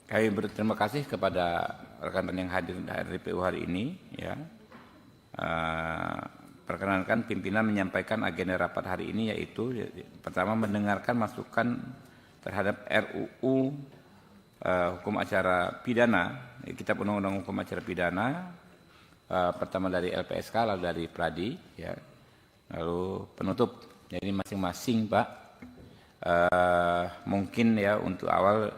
Kami berterima kasih kepada rekan-rekan yang hadir dari PU hari ini. Ya. Perkenankan pimpinan menyampaikan agenda rapat hari ini, yaitu pertama mendengarkan masukan terhadap RUU hukum acara pidana, Kitab Undang-Undang Hukum Acara Pidana, pertama dari LPSK, lalu dari Pradi, ya. Lalu penutup. Jadi masing-masing Pak, mungkin ya untuk awal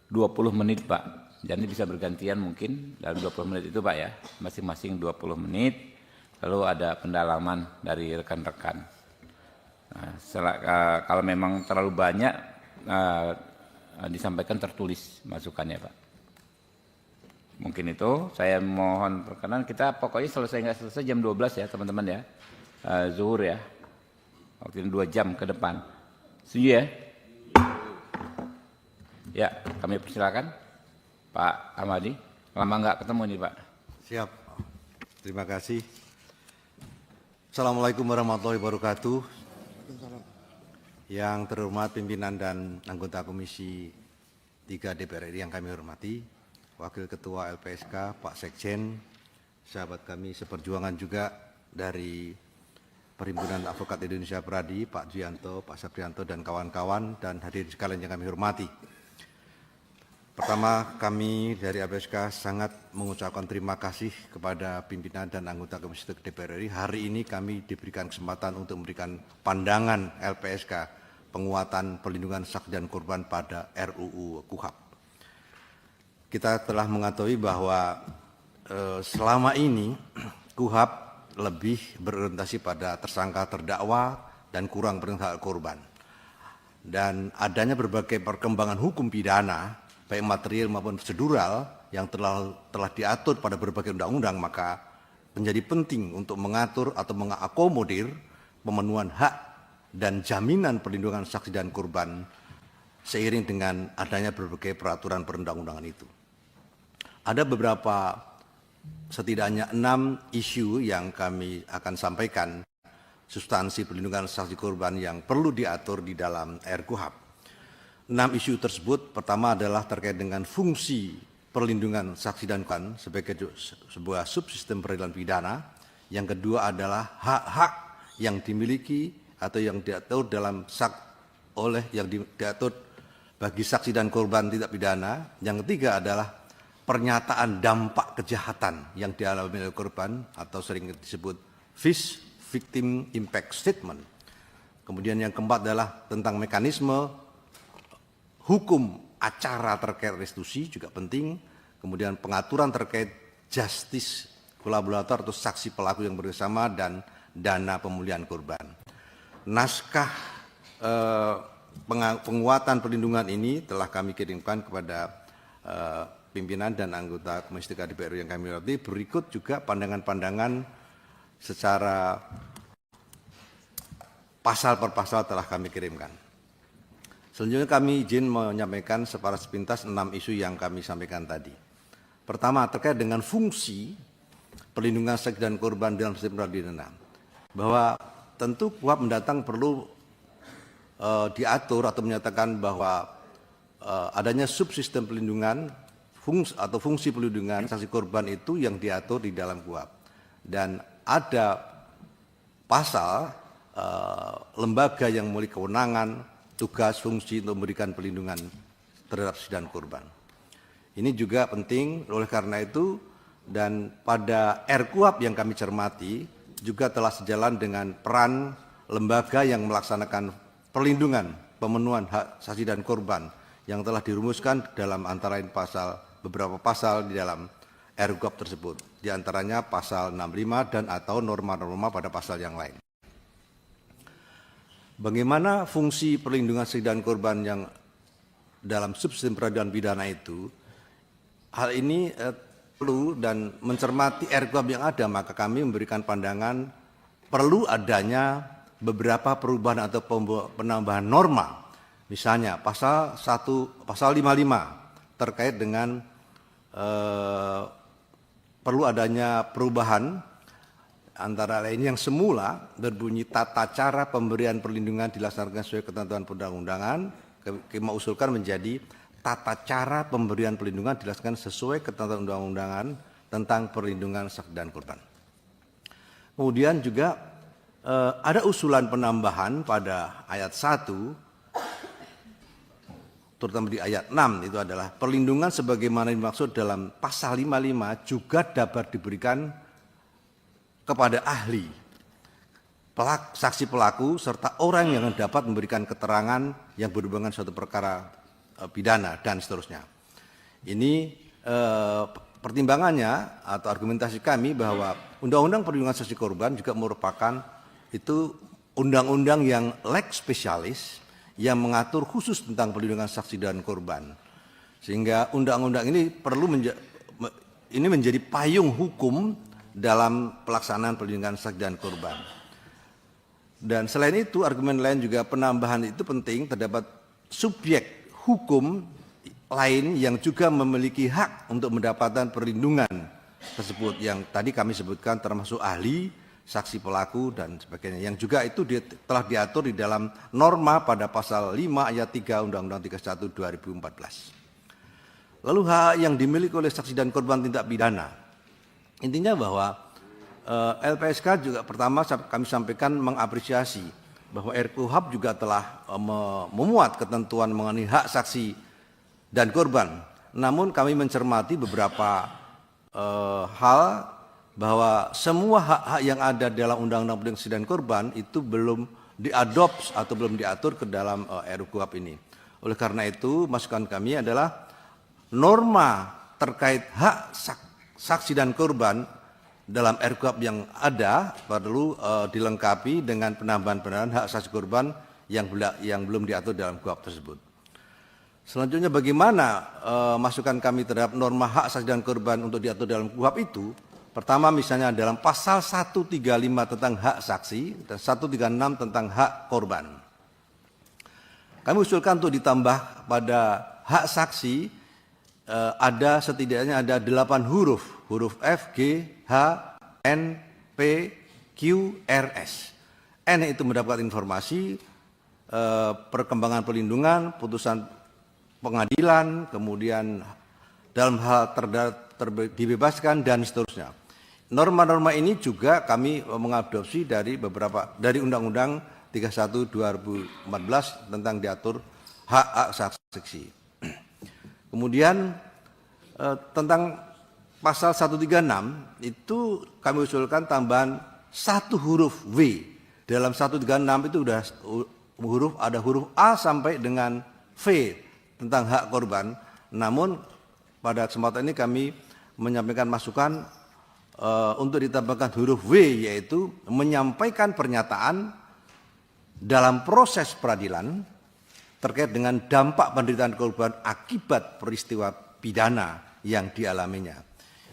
20 menit Pak, jadi bisa bergantian mungkin dalam 20 menit itu Pak ya, masing-masing 20 menit, lalu ada pendalaman dari rekan-rekan. Nah, kalau memang terlalu banyak, disampaikan tertulis masukannya Pak. Mungkin itu, saya mohon perkenan, kita pokoknya nggak selesai jam 12 ya teman-teman ya, zuhur ya, waktu 2 jam ke depan. Setuju ya? Ya, kami persilakan Pak Ahmadi. Lama nggak ketemu nih Pak. Siap. Terima kasih. Assalamualaikum warahmatullahi wabarakatuh. Yang terhormat pimpinan dan anggota Komisi 3 DPR RI yang kami hormati, Wakil Ketua LPSK, Pak Sekjen, sahabat kami seperjuangan juga dari Perhimpunan Advokat Indonesia Pradi, Pak Juyanto, Pak Saprianto, dan kawan-kawan, dan hadirin sekalian yang kami hormati. Pertama, kami dari LPSK sangat mengucapkan terima kasih kepada pimpinan dan anggota Komisi DPR RI. Hari ini kami diberikan kesempatan untuk memberikan pandangan LPSK penguatan perlindungan saksi dan korban pada RUU KUHP. Kita telah mengetahui bahwa selama ini KUHP lebih berorientasi pada tersangka terdakwa dan kurang berhak korban. Dan adanya berbagai perkembangan hukum pidana, baik material maupun prosedural yang telah diatur pada berbagai undang-undang, maka menjadi penting untuk mengatur atau mengakomodir pemenuhan hak dan jaminan perlindungan saksi dan korban seiring dengan adanya berbagai peraturan perundang-undangan itu. Ada beberapa, setidaknya 6 isu yang kami akan sampaikan, substansi perlindungan saksi korban yang perlu diatur di dalam RKUHP. 6 isu tersebut, pertama adalah terkait dengan fungsi perlindungan saksi dan korban sebagai sebuah subsistem peradilan pidana. Yang kedua adalah hak-hak yang dimiliki atau yang diatur dalam diatur bagi saksi dan korban tindak pidana. Yang ketiga adalah pernyataan dampak kejahatan yang dialami oleh korban atau sering disebut VIS, Victim Impact Statement. Kemudian yang keempat adalah tentang mekanisme hukum acara terkait restitusi juga penting, kemudian pengaturan terkait justice kolaborator atau saksi pelaku yang bersama dan dana pemulihan korban. Naskah penguatan perlindungan ini telah kami kirimkan kepada pimpinan dan anggota Komisi 3 DPR yang kami hormati. Berikut juga pandangan-pandangan secara pasal per pasal telah kami kirimkan. Selanjutnya kami izin menyampaikan secara sepintas 6 isu yang kami sampaikan tadi. Pertama, terkait dengan fungsi perlindungan saksi dan korban dalam sistem peradilan. Bahwa tentu KUHP mendatang perlu diatur atau menyatakan bahwa adanya subsistem perlindungan fungsi perlindungan saksi korban itu yang diatur di dalam KUHP. Dan ada pasal lembaga yang memiliki kewenangan, tugas, fungsi untuk memberikan perlindungan terhadap saksi dan korban. Ini juga penting, oleh karena itu, dan pada RKUHP yang kami cermati, juga telah sejalan dengan peran lembaga yang melaksanakan perlindungan, pemenuhan hak saksi dan korban, yang telah dirumuskan dalam antara lain beberapa pasal di dalam RKUHP tersebut, di antaranya pasal 65 dan atau norma-norma pada pasal yang lain. Bagaimana fungsi perlindungan saksi dan korban yang dalam subsistem peradilan pidana itu? Hal ini perlu dan mencermati RKUHP yang ada, maka kami memberikan pandangan perlu adanya beberapa perubahan atau penambahan norma. Misalnya pasal 55 terkait dengan perlu adanya perubahan antara lain yang semula berbunyi tata cara pemberian perlindungan dilaksanakan sesuai ketentuan perundang-undangan, kami usulkan menjadi tata cara pemberian perlindungan dilaksanakan sesuai ketentuan undang-undangan tentang perlindungan saksi dan korban. Kemudian juga ada usulan penambahan pada ayat 1, terutama di ayat 6, itu adalah perlindungan sebagaimana dimaksud dalam pasal 55 juga dapat diberikan kepada ahli, saksi pelaku, serta orang yang dapat memberikan keterangan yang berhubungan suatu perkara pidana, dan seterusnya. Ini pertimbangannya atau argumentasi kami bahwa Undang-Undang Perlindungan Saksi Korban juga merupakan itu undang-undang yang lex specialis yang mengatur khusus tentang perlindungan saksi dan korban. Sehingga undang-undang ini perlu menjadi payung hukum dalam pelaksanaan perlindungan saksi dan korban. Dan selain itu argumen lain juga penambahan itu penting, terdapat subjek hukum lain yang juga memiliki hak untuk mendapatkan perlindungan tersebut yang tadi kami sebutkan, termasuk ahli, saksi pelaku, dan sebagainya, yang juga itu telah diatur di dalam norma pada pasal 5 ayat 3 Undang-Undang 31 2014. Lalu hak yang dimiliki oleh saksi dan korban tindak pidana, intinya bahwa LPSK juga pertama kami sampaikan mengapresiasi bahwa RKUHP juga telah memuat ketentuan mengenai hak saksi dan korban. Namun kami mencermati beberapa hal bahwa semua hak-hak yang ada dalam Undang-Undang Perlindungan Saksi dan Korban itu belum diadopsi atau belum diatur ke dalam RKUHP ini. Oleh karena itu, masukan kami adalah norma terkait hak saksi dan korban dalam RKUHP yang ada perlu dilengkapi dengan penambahan-penambahan hak saksi korban yang belum diatur dalam KUHP tersebut. Selanjutnya, bagaimana masukan kami terhadap norma hak saksi dan korban untuk diatur dalam KUHP itu? Pertama, misalnya dalam pasal 135 tentang hak saksi dan 136 tentang hak korban. Kami usulkan untuk ditambah pada hak saksi ada setidaknya ada 8 huruf F, G, H, N, P, Q, R, S. N itu mendapat informasi, perkembangan perlindungan, putusan pengadilan, kemudian dalam hal dibebaskan, dan seterusnya. Norma-norma ini juga kami mengadopsi dari Undang-Undang 31 2014 tentang diatur hak saksi. Kemudian tentang pasal 136 itu kami usulkan tambahan 1 huruf W. Dalam 136 itu ada huruf A sampai dengan V tentang hak korban. Namun pada kesempatan ini kami menyampaikan masukan untuk ditambahkan huruf W, yaitu menyampaikan pernyataan dalam proses peradilan terkait dengan dampak penderitaan korban akibat peristiwa pidana yang dialaminya.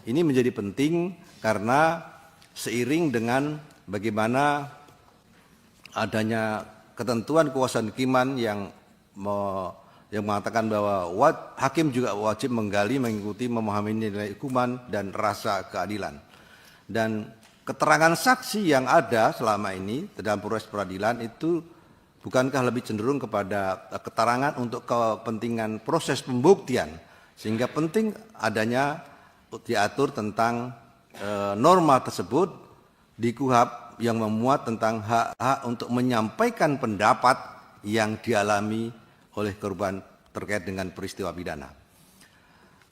Ini menjadi penting karena seiring dengan bagaimana adanya ketentuan kuasa hakiman yang mengatakan bahwa hakim juga wajib menggali, mengikuti, memahami nilai hukuman dan rasa keadilan. Dan keterangan saksi yang ada selama ini dalam proses peradilan itu bukankah lebih cenderung kepada keterangan untuk kepentingan proses pembuktian, sehingga penting adanya diatur tentang norma tersebut di KUHP yang memuat tentang hak-hak untuk menyampaikan pendapat yang dialami oleh korban terkait dengan peristiwa pidana.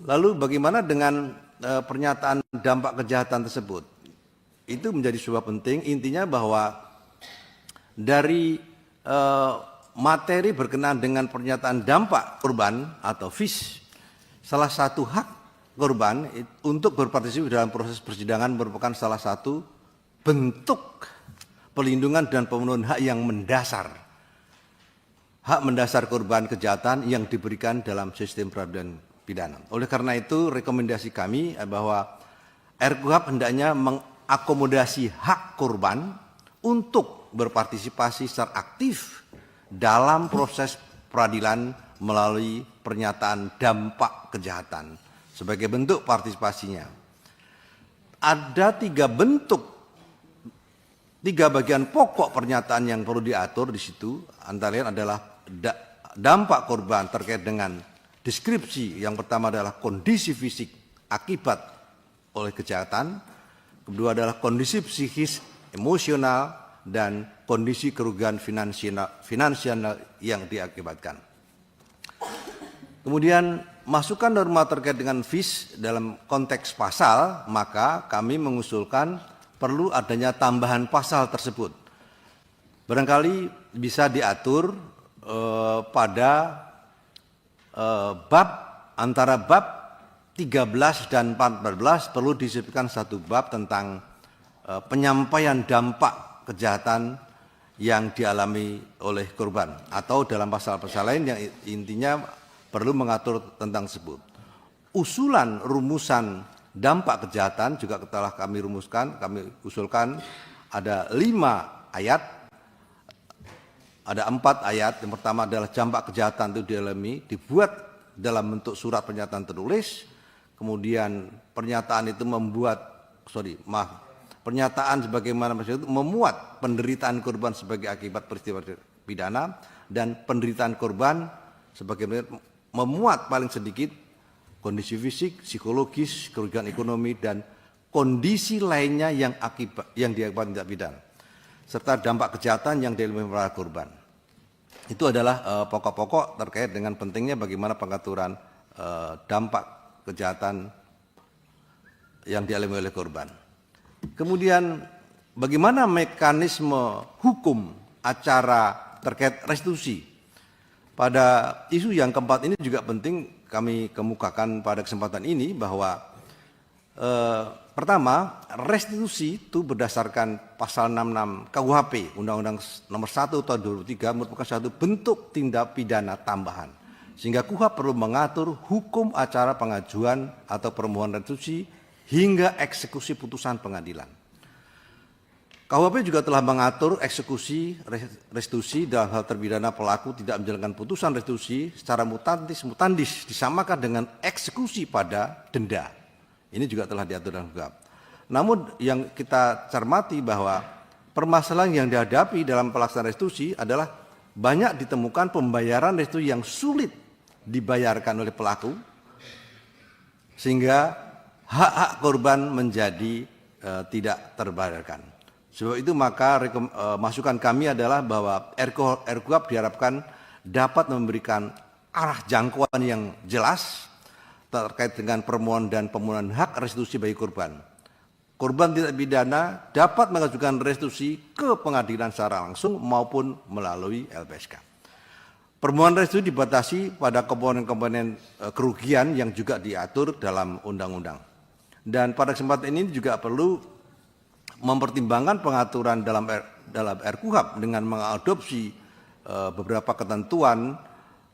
Lalu bagaimana dengan pernyataan dampak kejahatan tersebut? Itu menjadi sebuah penting, intinya bahwa dari materi berkenaan dengan pernyataan dampak korban atau FIS, salah satu hak korban untuk berpartisipasi dalam proses persidangan merupakan salah satu bentuk perlindungan dan pemenuhan hak yang mendasar. Hak mendasar korban kejahatan yang diberikan dalam sistem peradilan pidana. Oleh karena itu, rekomendasi kami bahwa RKUHP hendaknya mengakomodasi hak korban untuk berpartisipasi secara aktif dalam proses peradilan melalui pernyataan dampak kejahatan sebagai bentuk partisipasinya. Ada 3 bagian pokok pernyataan yang perlu diatur di situ, antara lain adalah dampak korban terkait dengan deskripsi. Yang pertama adalah kondisi fisik akibat oleh kejahatan, kedua adalah kondisi psikis, emosional, dan kondisi kerugian finansial yang diakibatkan. Kemudian masukan norma terkait dengan FIS dalam konteks pasal, maka kami mengusulkan perlu adanya tambahan pasal tersebut. Barangkali bisa diatur pada bab antara bab 13 dan 14 perlu disebutkan satu bab tentang penyampaian dampak kejahatan yang dialami oleh korban, atau dalam pasal-pasal lain yang intinya perlu mengatur tentang tersebut. Usulan rumusan dampak kejahatan juga telah kami usulkan ada 5 ayat, ada 4 ayat. Yang pertama adalah dampak kejahatan itu dibuat dalam bentuk surat pernyataan tertulis, kemudian pernyataan itu pernyataan sebagaimana maksud itu memuat penderitaan korban sebagai akibat peristiwa pidana, dan penderitaan korban sebagai memuat paling sedikit kondisi fisik, psikologis, kerugian ekonomi, dan kondisi lainnya yang diakibatkan tindak pidana, serta dampak kejahatan yang dialami para korban. Itu adalah pokok-pokok terkait dengan pentingnya bagaimana pengaturan dampak kejahatan yang dialami oleh korban. Kemudian bagaimana mekanisme hukum acara terkait restitusi. Pada isu yang keempat ini juga penting kami kemukakan pada kesempatan ini bahwa pertama, restitusi itu berdasarkan pasal 66 KUHP Undang-Undang Nomor 1 Tahun 2003 merupakan satu bentuk tindak pidana tambahan, sehingga KUHP perlu mengatur hukum acara pengajuan atau permohonan restitusi hingga eksekusi putusan pengadilan. KUHP juga telah mengatur eksekusi restitusi dalam hal terpidana pelaku tidak menjalankan putusan restitusi secara mutandis disamakan dengan eksekusi pada denda. Ini juga telah diatur dalam KUHP. Namun yang kita cermati bahwa permasalahan yang dihadapi dalam pelaksanaan restitusi adalah banyak ditemukan pembayaran restitusi yang sulit dibayarkan oleh pelaku, sehingga hak-hak korban menjadi tidak terbayarkan. Sebab itu maka masukan kami adalah bahwa RKUHP diharapkan dapat memberikan arah jangkauan yang jelas terkait dengan permohonan dan pemenuhan hak restitusi bagi korban. Korban tindak pidana dapat mengajukan restitusi ke pengadilan secara langsung maupun melalui LPSK. Permohonan restitusi dibatasi pada komponen-komponen kerugian yang juga diatur dalam undang-undang. Dan pada kesempatan ini juga perlu mempertimbangkan pengaturan dalam RKUHP dengan mengadopsi beberapa ketentuan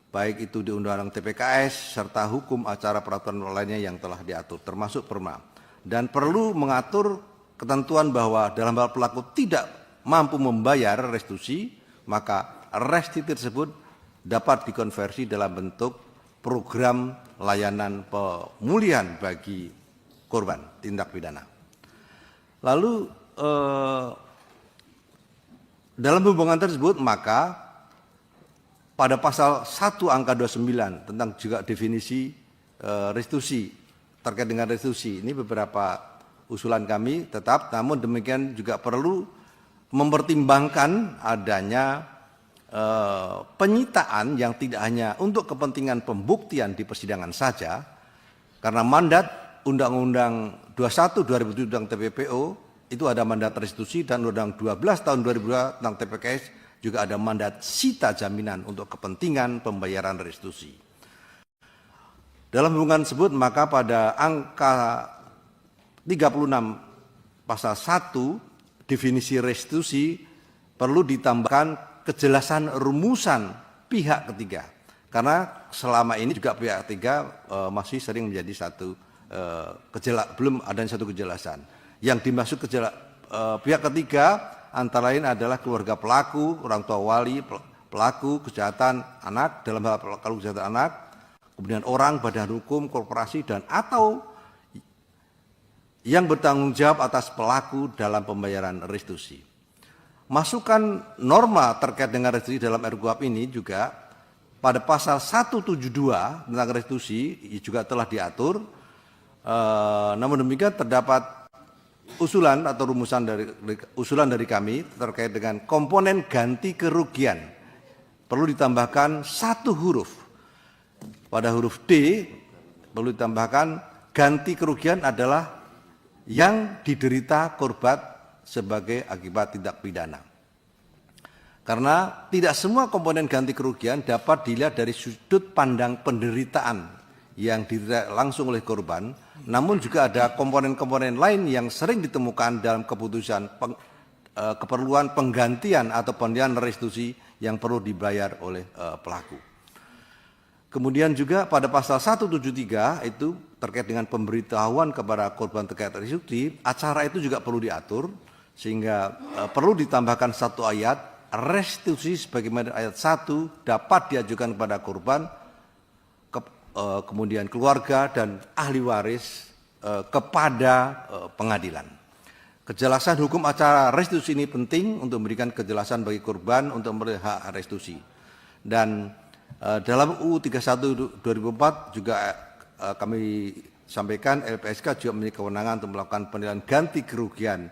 baik itu di Undang-Undang TPKS serta hukum acara peraturan lainnya yang telah diatur termasuk Perma, dan perlu mengatur ketentuan bahwa dalam hal pelaku tidak mampu membayar restitusi, maka restitusi tersebut dapat dikonversi dalam bentuk program layanan pemulihan bagi korban tindak pidana. Lalu dalam hubungan tersebut maka pada pasal 1 angka 29 tentang juga definisi restitusi, terkait dengan restitusi ini beberapa usulan kami tetap, namun demikian juga perlu mempertimbangkan adanya penyitaan yang tidak hanya untuk kepentingan pembuktian di persidangan saja, karena mandat Undang-Undang 21 2007 tentang TPPO itu ada mandat restitusi, dan Undang-Undang 12 tahun 2002 tentang TPKS juga ada mandat sita jaminan untuk kepentingan pembayaran restitusi. Dalam hubungan tersebut maka pada angka 36 pasal 1 definisi restitusi perlu ditambahkan kejelasan rumusan pihak ketiga, karena selama ini juga pihak ketiga masih sering menjadi belum adanya satu kejelasan. Yang dimaksud pihak ketiga antara lain adalah keluarga pelaku, orang tua wali pelaku kejahatan anak dalam hal kalau kejahatan anak, kemudian orang, badan hukum, korporasi, dan atau yang bertanggung jawab atas pelaku dalam pembayaran restitusi. Masukan norma terkait dengan restitusi dalam RKUHP ini juga pada pasal 172 tentang restitusi juga telah diatur. Namun demikian terdapat usulan atau usulan dari kami terkait dengan komponen ganti kerugian. Perlu ditambahkan satu huruf. Pada huruf D perlu ditambahkan ganti kerugian adalah yang diderita korban sebagai akibat tindak pidana. Karena tidak semua komponen ganti kerugian dapat dilihat dari sudut pandang penderitaan yang diderita langsung oleh korban, namun juga ada komponen-komponen lain yang sering ditemukan dalam keperluan penggantian atau pemberian restitusi yang perlu dibayar oleh pelaku. Kemudian juga pada pasal 173 itu terkait dengan pemberitahuan kepada korban terkait restitusi, acara itu juga perlu diatur sehingga perlu ditambahkan satu ayat. Restitusi sebagaimana ayat 1 dapat diajukan kepada korban, kemudian keluarga dan ahli waris kepada pengadilan. Kejelasan hukum acara restitusi ini penting untuk memberikan kejelasan bagi korban untuk memperoleh hak restitusi. Dan dalam UU 31 2004 juga kami sampaikan LPSK juga memiliki kewenangan untuk melakukan penilaian ganti kerugian.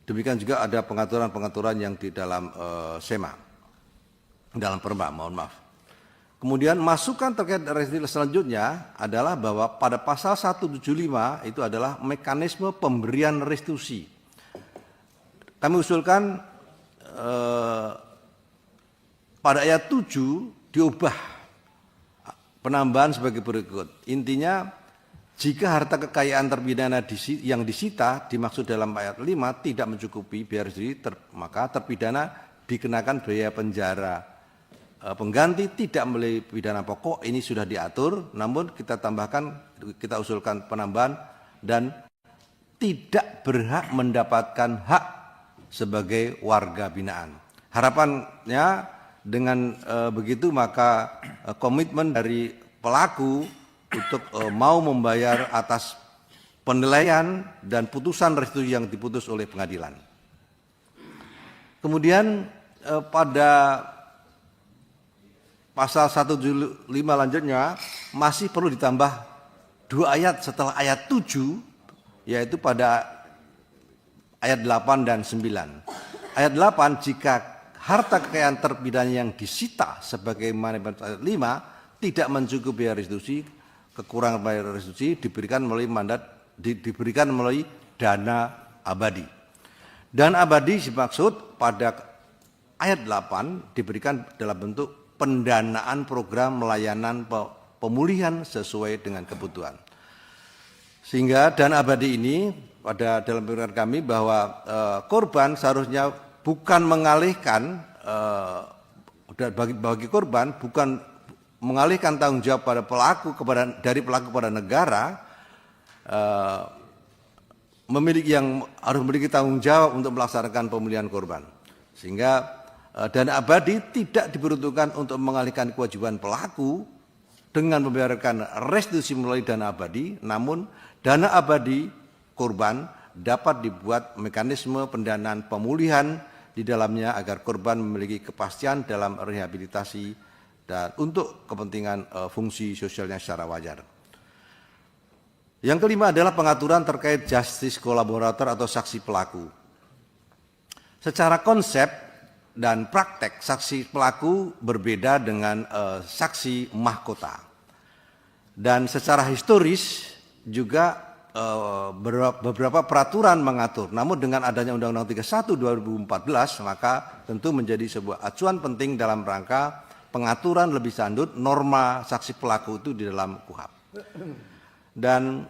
Demikian juga ada pengaturan-pengaturan yang di dalam SEMA, dalam perma, mohon maaf. Kemudian masukan terkait restitusi selanjutnya adalah bahwa pada pasal 175 itu adalah mekanisme pemberian restitusi. Kami usulkan pada ayat 7 diubah penambahan sebagai berikut. Intinya, jika harta kekayaan terpidana yang disita dimaksud dalam ayat 5 tidak mencukupi biaya restitusi, maka terpidana dikenakan biaya penjara. Pengganti tidak melalui pidana pokok, ini sudah diatur, namun kita usulkan penambahan dan tidak berhak mendapatkan hak sebagai warga binaan. Harapannya dengan begitu maka komitmen dari pelaku untuk mau membayar atas penilaian dan putusan restitusi yang diputus oleh pengadilan. Kemudian pada pasal 175 lanjutnya masih perlu ditambah 2 ayat setelah ayat 7, yaitu pada ayat 8 dan 9. Ayat 8, jika harta kekayaan terpidana yang disita sebagaimana ayat 5 tidak mencukupi biaya restitusi, kekurangan bayar restitusi diberikan melalui dana abadi. Dana abadi dimaksud pada ayat 8 diberikan dalam bentuk pendanaan program melayanan pemulihan sesuai dengan kebutuhan. Sehingga dana abadi ini dalam pikiran kami bahwa korban seharusnya bukan mengalihkan bagi korban bukan mengalihkan tanggung jawab pada pelaku dari pelaku kepada negara, harus memiliki tanggung jawab untuk melaksanakan pemulihan korban. Sehingga dana abadi tidak diperuntukkan untuk mengalihkan kewajiban pelaku dengan membayarkan restitusi melalui dana abadi, namun dana abadi korban dapat dibuat mekanisme pendanaan pemulihan di dalamnya agar korban memiliki kepastian dalam rehabilitasi dan untuk kepentingan fungsi sosialnya secara wajar. Yang kelima adalah pengaturan terkait justice kolaborator atau saksi pelaku. Secara konsep dan praktek, saksi pelaku berbeda dengan saksi mahkota. Dan secara historis juga beberapa peraturan mengatur. Namun dengan adanya Undang-Undang 31 2014 maka tentu menjadi sebuah acuan penting dalam rangka pengaturan lebih lanjut norma saksi pelaku itu di dalam KUHP. Dan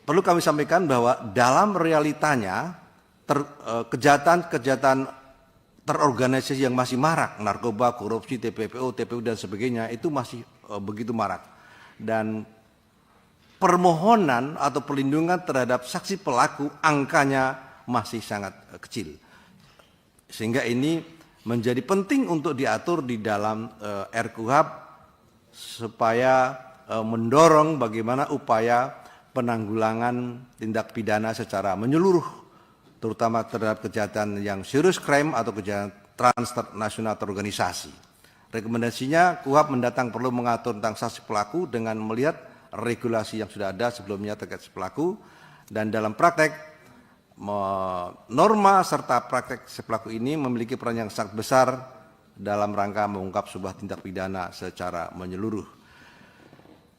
perlu kami sampaikan bahwa dalam realitanya kejahatan terorganisasi yang masih marak, narkoba, korupsi, TPPO, TPU dan sebagainya itu masih begitu marak. Dan permohonan atau perlindungan terhadap saksi pelaku angkanya masih sangat kecil. Sehingga ini menjadi penting untuk diatur di dalam RKUHP supaya mendorong bagaimana upaya penanggulangan tindak pidana secara menyeluruh, terutama terhadap kejahatan yang serious crime atau kejahatan transnasional terorganisasi. Rekomendasinya KUHP mendatang perlu mengatur tentang saksi pelaku dengan melihat regulasi yang sudah ada sebelumnya terkait saksi pelaku, dan dalam praktek norma serta praktek saksi pelaku ini memiliki peran yang sangat besar dalam rangka mengungkap sebuah tindak pidana secara menyeluruh.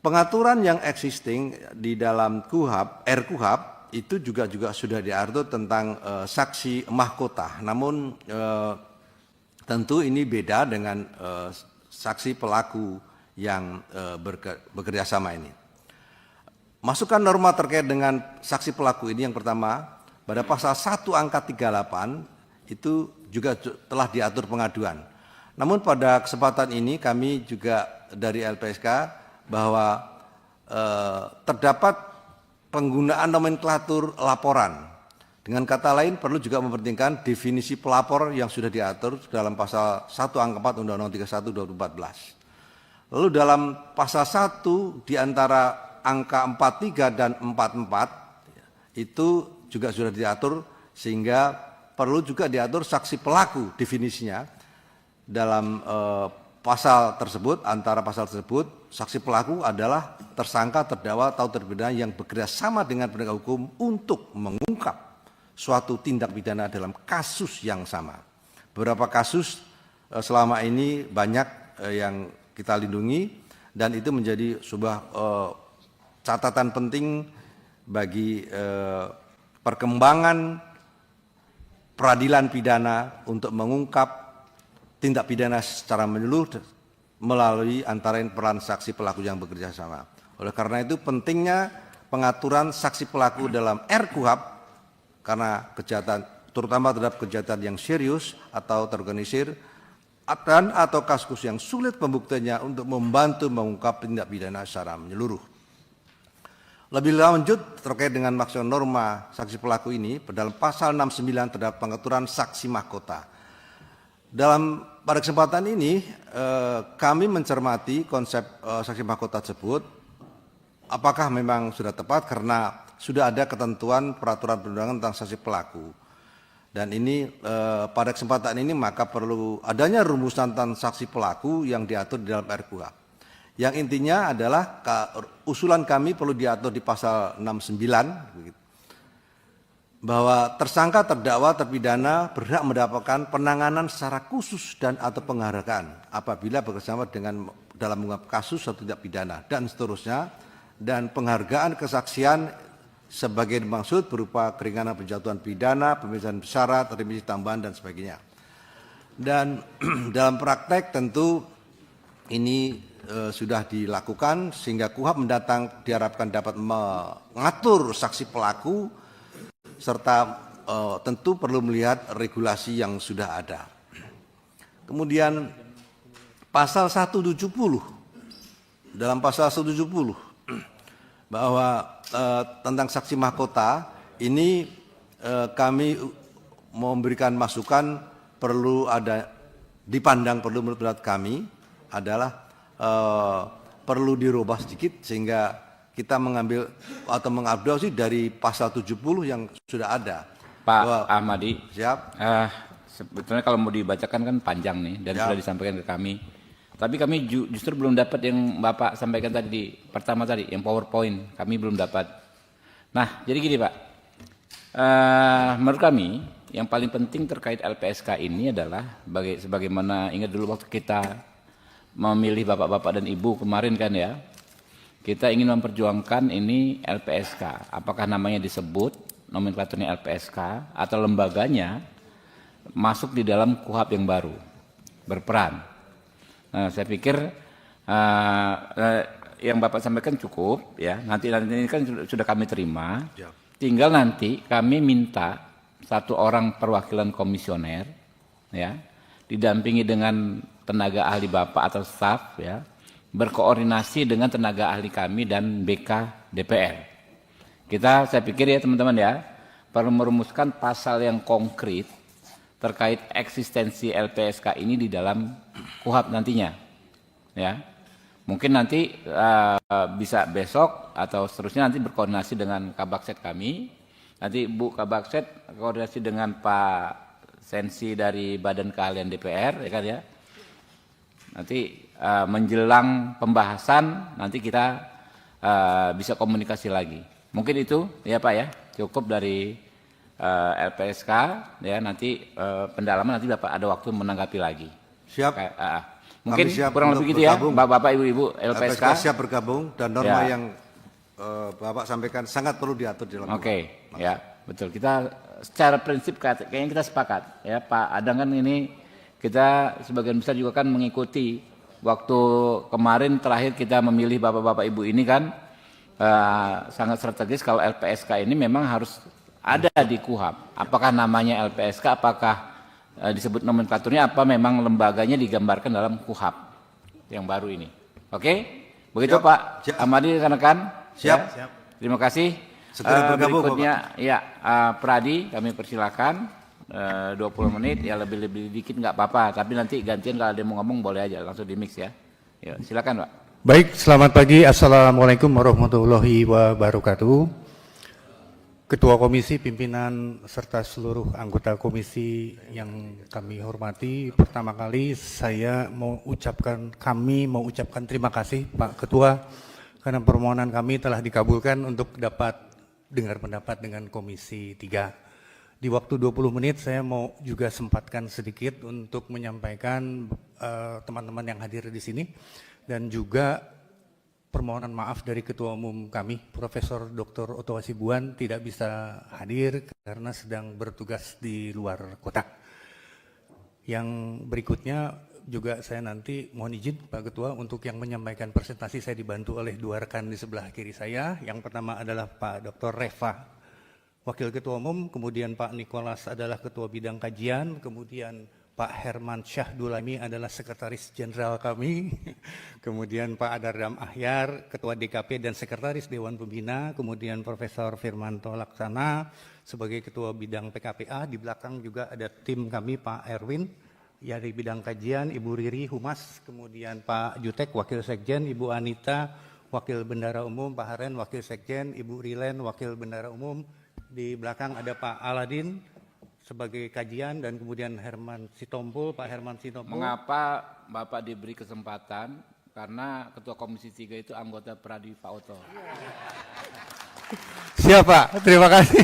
Pengaturan yang existing di dalam RKUHP itu juga sudah diatur tentang saksi mahkota. Namun tentu ini beda dengan saksi pelaku yang bekerja sama ini. Masukan norma terkait dengan saksi pelaku ini yang pertama, pada pasal 1 angka 38 itu juga telah diatur pengaduan. Namun pada kesempatan ini kami juga dari LPSK bahwa terdapat penggunaan nomenklatur laporan. Dengan kata lain perlu juga memperhatikan definisi pelapor yang sudah diatur dalam pasal 1 angka 4 Undang-Undang 31 2014. Lalu dalam pasal 1 di antara angka 43 dan 44 itu juga sudah diatur, sehingga perlu juga diatur saksi pelaku definisinya dalam pasal tersebut. Antara pasal tersebut, saksi pelaku adalah tersangka, terdakwa atau terpidana yang bekerja sama dengan penegak hukum untuk mengungkap suatu tindak pidana dalam kasus yang sama. Beberapa kasus selama ini banyak yang kita lindungi, dan itu menjadi sebuah catatan penting bagi perkembangan peradilan pidana untuk mengungkap tindak pidana secara menyeluruh melalui antara peran saksi pelaku yang bekerja sama. Oleh karena itu pentingnya pengaturan saksi pelaku dalam RKUHP, karena kejahatan, terutama terhadap kejahatan yang serius atau terorganisir dan atau kasus yang sulit pembuktiannya, untuk membantu mengungkap tindak pidana secara menyeluruh. Lebih lanjut terkait dengan maksud norma saksi pelaku ini, dalam pasal 69 terhadap pengaturan saksi mahkota. Pada kesempatan ini kami mencermati konsep saksi mahkota tersebut, apakah memang sudah tepat, karena sudah ada ketentuan peraturan perundangan tentang saksi pelaku. Dan ini pada kesempatan ini maka perlu adanya rumusan tentang saksi pelaku yang diatur di dalam RKUHP. Yang intinya adalah usulan kami perlu diatur di pasal 69 bahwa tersangka, terdakwa, terpidana berhak mendapatkan penanganan secara khusus dan atau penghargaan apabila bekerjasama dengan dalam mengungkap kasus atau tindak pidana dan seterusnya, dan penghargaan kesaksian sebagai dimaksud berupa keringanan penjatuhan pidana, pembebasan bersyarat, remisi tambahan dan sebagainya. Dan dalam praktek tentu ini sudah dilakukan, sehingga KUHP mendatang diharapkan dapat mengatur saksi pelaku, serta tentu perlu melihat regulasi yang sudah ada. Kemudian pasal 170, dalam pasal 170 bahwa tentang saksi mahkota ini kami memberikan masukan perlu ada dipandang, perlu menurut pendapat kami adalah perlu dirubah sedikit, sehingga kita mengambil atau mengupdate dari pasal 70 yang sudah ada. Pak Ahmadi, siap. Sebetulnya kalau mau dibacakan kan panjang nih, dan sudah disampaikan ke kami. Tapi kami justru belum dapat yang Bapak sampaikan tadi, pertama tadi, yang PowerPoint, kami belum dapat. Nah, jadi gini Pak, menurut kami yang paling penting terkait LPSK ini adalah sebagaimana ingat dulu waktu kita memilih Bapak-Bapak dan Ibu kemarin kan ya, kita ingin memperjuangkan ini LPSK, apakah namanya disebut, nomenklaturnya LPSK, atau lembaganya masuk di dalam KUHP yang baru, berperan. Nah, saya pikir yang Bapak sampaikan cukup ya. Nanti ini kan sudah kami terima. Tinggal nanti kami minta satu orang perwakilan komisioner ya, didampingi dengan tenaga ahli Bapak atau staf ya, berkoordinasi dengan tenaga ahli kami dan BK DPR. Saya pikir ya teman-teman ya, perlu merumuskan pasal yang konkret terkait eksistensi LPSK ini di dalam KUHP nantinya, ya. Mungkin nanti bisa besok atau seterusnya nanti berkoordinasi dengan Kabakset kami. Nanti Bu Kabakset koordinasi dengan Pak Sensi dari Badan Keahlian DPR, ya kan ya. Nanti menjelang pembahasan nanti kita bisa komunikasi lagi. Mungkin itu ya Pak ya, cukup dari LPSK ya, nanti pendalaman nanti Bapak ada waktu menanggapi lagi. Siap. Mungkin siap kurang lebih gitu ya, Bapak Ibu LPSK siap bergabung dan norma yang Bapak sampaikan sangat perlu diatur di dalam. Oke, ya betul. Kita secara prinsip kayaknya kita sepakat ya Pak Adang, kan ini kita sebagian besar juga kan mengikuti waktu kemarin terakhir kita memilih Bapak-Bapak Ibu ini kan sangat strategis kalau LPSK ini memang harus ada di KUHAP. Apakah namanya LPSK, apakah disebut nomenklaturnya, apa memang lembaganya digambarkan dalam KUHAP yang baru ini. Oke? Begitu Siap. Pak Siap. Amadi, rekan-rekan. Siap. Ya. Terima kasih. Segera bergabung, berikutnya ya Pradi, kami persilakan 20 menit ya, lebih dikit nggak apa-apa, tapi nanti gantian kalau ada yang mau ngomong boleh aja langsung di mix ya. Ya, silakan Pak. Baik, selamat pagi. Assalamualaikum warahmatullahi wabarakatuh. Ketua Komisi, pimpinan, serta seluruh anggota komisi yang kami hormati, pertama kali kami mau ucapkan terima kasih Pak Ketua, karena permohonan kami telah dikabulkan untuk dapat dengar pendapat dengan Komisi 3. Di waktu 20 menit saya mau juga sempatkan sedikit untuk menyampaikan teman-teman yang hadir di sini, dan juga permohonan maaf dari Ketua Umum kami, Profesor Dr. Oto Hasibuan, tidak bisa hadir karena sedang bertugas di luar kota. Yang berikutnya juga saya nanti mohon izin Pak Ketua untuk yang menyampaikan presentasi, saya dibantu oleh dua rekan di sebelah kiri saya. Yang pertama adalah Pak Dr. Reva, Wakil Ketua Umum, kemudian Pak Nicholas adalah Ketua Bidang Kajian, kemudian Pak Herman Syahdulami adalah Sekretaris Jenderal kami, kemudian Pak Adardam Ahyar, Ketua DKP dan Sekretaris Dewan Pembina, kemudian Profesor Firmanto Laksana sebagai Ketua Bidang PKPA, di belakang juga ada tim kami Pak Erwin, ya dari Bidang Kajian, Ibu Riri Humas, kemudian Pak Jutek Wakil Sekjen, Ibu Anita Wakil Bendara Umum, Pak Haren Wakil Sekjen, Ibu Rilen Wakil Bendara Umum, di belakang ada Pak Aladin sebagai kajian, dan kemudian Herman Sitompul, Pak Herman Sitompul. Mengapa Bapak diberi kesempatan? Karena Ketua Komisi 3 itu anggota Pradi Pak Oto. Siap Pak, terima kasih.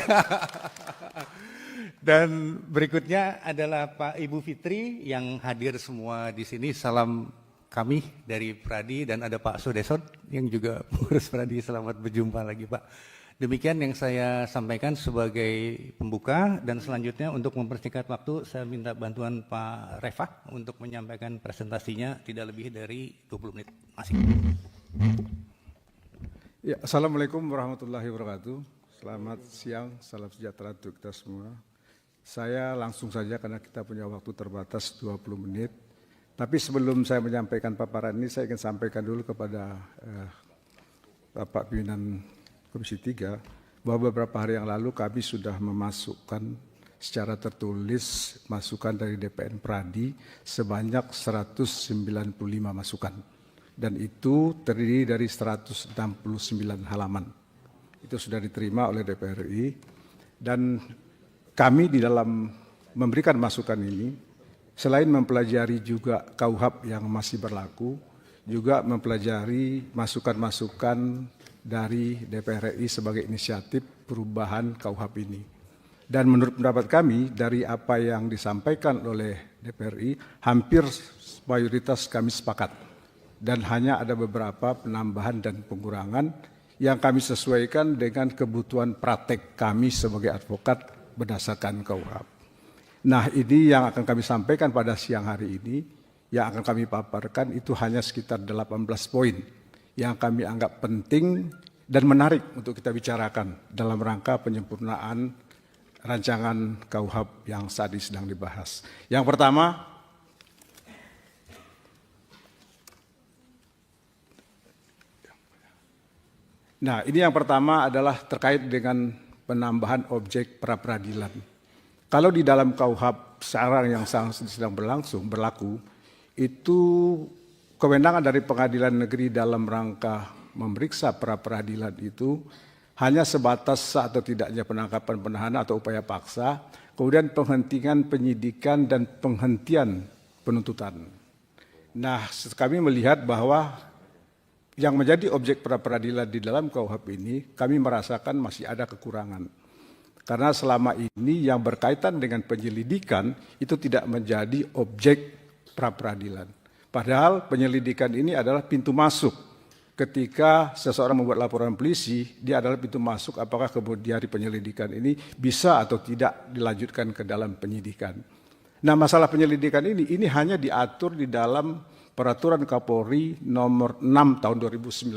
Dan berikutnya adalah Pak Ibu Fitri yang hadir semua di sini. Salam kami dari Pradi, dan ada Pak Sodeson yang juga pengurus Pradi. Selamat berjumpa lagi Pak. Demikian yang saya sampaikan sebagai pembuka, dan selanjutnya untuk mempersingkat waktu saya minta bantuan Pak Reva untuk menyampaikan presentasinya tidak lebih dari 20 menit masing. Ya, Assalamualaikum warahmatullahi wabarakatuh. Selamat siang, salam sejahtera untuk kita semua. Saya langsung saja karena kita punya waktu terbatas 20 menit. Tapi sebelum saya menyampaikan paparan ini, saya ingin sampaikan dulu kepada Bapak Pimpinan Komisi 3, bahwa beberapa hari yang lalu kami sudah memasukkan secara tertulis masukan dari DPN Pradi sebanyak 195 masukan. Dan itu terdiri dari 169 halaman. Itu sudah diterima oleh DPR RI. Dan kami di dalam memberikan masukan ini, selain mempelajari juga KUHAP yang masih berlaku, juga mempelajari masukan-masukan dari DPR RI sebagai inisiatif perubahan KUHAP ini. Dan menurut pendapat kami, dari apa yang disampaikan oleh DPR RI, hampir mayoritas kami sepakat. Dan hanya ada beberapa penambahan dan pengurangan yang kami sesuaikan dengan kebutuhan praktek kami sebagai advokat berdasarkan KUHAP. Nah, ini yang akan kami sampaikan pada siang hari ini, yang akan kami paparkan itu hanya sekitar 18 poin yang kami anggap penting dan menarik untuk kita bicarakan dalam rangka penyempurnaan rancangan KUHAP yang saat ini sedang dibahas. Yang pertama, ini yang pertama adalah terkait dengan penambahan objek pra-peradilan. Kalau di dalam KUHAP sekarang yang sedang berlaku, itu kewenangan dari pengadilan negeri dalam rangka memeriksa pra-peradilan itu hanya sebatas sah atau tidaknya penangkapan penahanan atau upaya paksa, kemudian penghentian penyidikan dan penghentian penuntutan. Nah, kami melihat bahwa yang menjadi objek pra-peradilan di dalam KUHP ini, kami merasakan masih ada kekurangan. Karena selama ini yang berkaitan dengan penyelidikan itu tidak menjadi objek pra-peradilan. Padahal penyelidikan ini adalah pintu masuk. Ketika seseorang membuat laporan polisi, dia adalah pintu masuk apakah kemudian di penyelidikan ini bisa atau tidak dilanjutkan ke dalam penyidikan. Nah, masalah penyelidikan ini hanya diatur di dalam Peraturan Kapolri nomor 6 tahun 2019.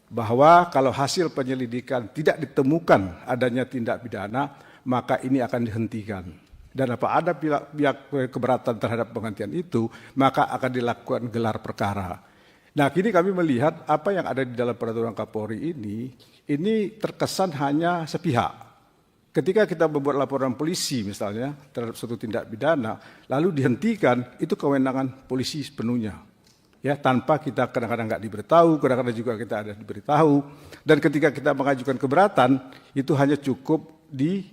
Bahwa kalau hasil penyelidikan tidak ditemukan adanya tindak pidana, maka ini akan dihentikan. Dan apa ada pihak keberatan terhadap penghentian itu, maka akan dilakukan gelar perkara. Nah, kini kami melihat apa yang ada di dalam Peraturan Kapolri ini terkesan hanya sepihak. Ketika kita membuat laporan polisi misalnya terhadap suatu tindak pidana, lalu dihentikan, itu kewenangan polisi sepenuhnya. Ya, tanpa kita kadang-kadang nggak diberitahu, kadang-kadang juga kita ada diberitahu. Dan ketika kita mengajukan keberatan, itu hanya cukup di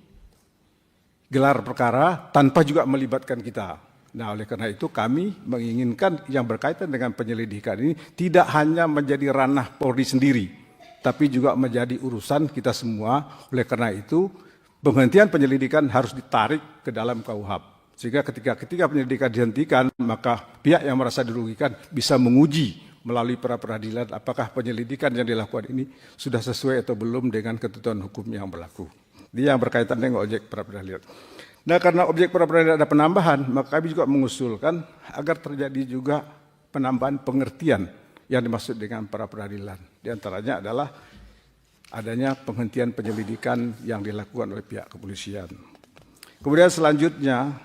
gelar perkara tanpa juga melibatkan kita. Nah, oleh karena itu kami menginginkan yang berkaitan dengan penyelidikan ini tidak hanya menjadi ranah Polri sendiri, tapi juga menjadi urusan kita semua. Oleh karena itu, penghentian penyelidikan harus ditarik ke dalam KUHP. Sehingga ketika penyelidikan dihentikan, maka pihak yang merasa dirugikan bisa menguji melalui pra-peradilan apakah penyelidikan yang dilakukan ini sudah sesuai atau belum dengan ketentuan hukum yang berlaku. Dia yang berkaitan dengan objek pra-peradilan. Nah, karena objek pra-peradilan ada penambahan, maka kami juga mengusulkan agar terjadi juga penambahan pengertian yang dimaksud dengan pra-peradilan. Di antaranya adalah adanya penghentian penyelidikan yang dilakukan oleh pihak kepolisian. Kemudian selanjutnya,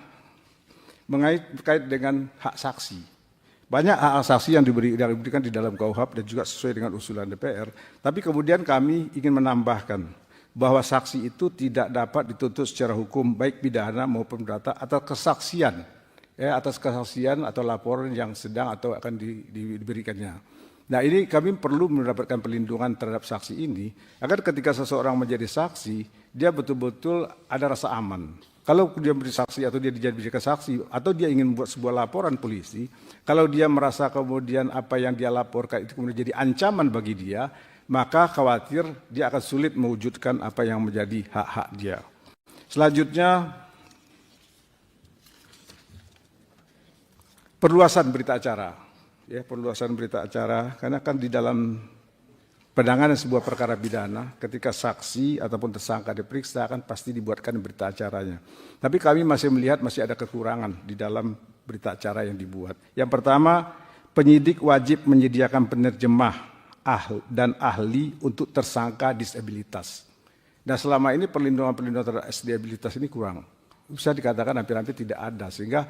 berkait dengan hak saksi. Banyak hak saksi yang diberikan di dalam KUHP dan juga sesuai dengan usulan DPR. Tapi kemudian kami ingin menambahkan bahwa saksi itu tidak dapat dituntut secara hukum, baik pidana maupun perdata, atau kesaksian, atas kesaksian atau laporan yang sedang atau akan diberikannya. Nah, ini kami perlu mendapatkan perlindungan terhadap saksi ini, agar ketika seseorang menjadi saksi, dia betul-betul ada rasa aman. Kalau dia menjadi saksi atau dia dijadikan saksi, atau dia ingin membuat sebuah laporan polisi, kalau dia merasa kemudian apa yang dia laporkan itu kemudian jadi ancaman bagi dia, maka khawatir dia akan sulit mewujudkan apa yang menjadi hak-hak dia. Selanjutnya, perluasan berita acara. Ya, perluasan berita acara, karena kan di dalam penanganan sebuah perkara pidana, ketika saksi ataupun tersangka diperiksa kan pasti dibuatkan berita acaranya. Tapi kami masih melihat masih ada kekurangan di dalam berita acara yang dibuat. Yang pertama, penyidik wajib menyediakan penerjemah dan ahli untuk tersangka disabilitas. Nah, selama ini perlindungan terhadap disabilitas ini kurang. Bisa dikatakan hampir-hampir tidak ada, sehingga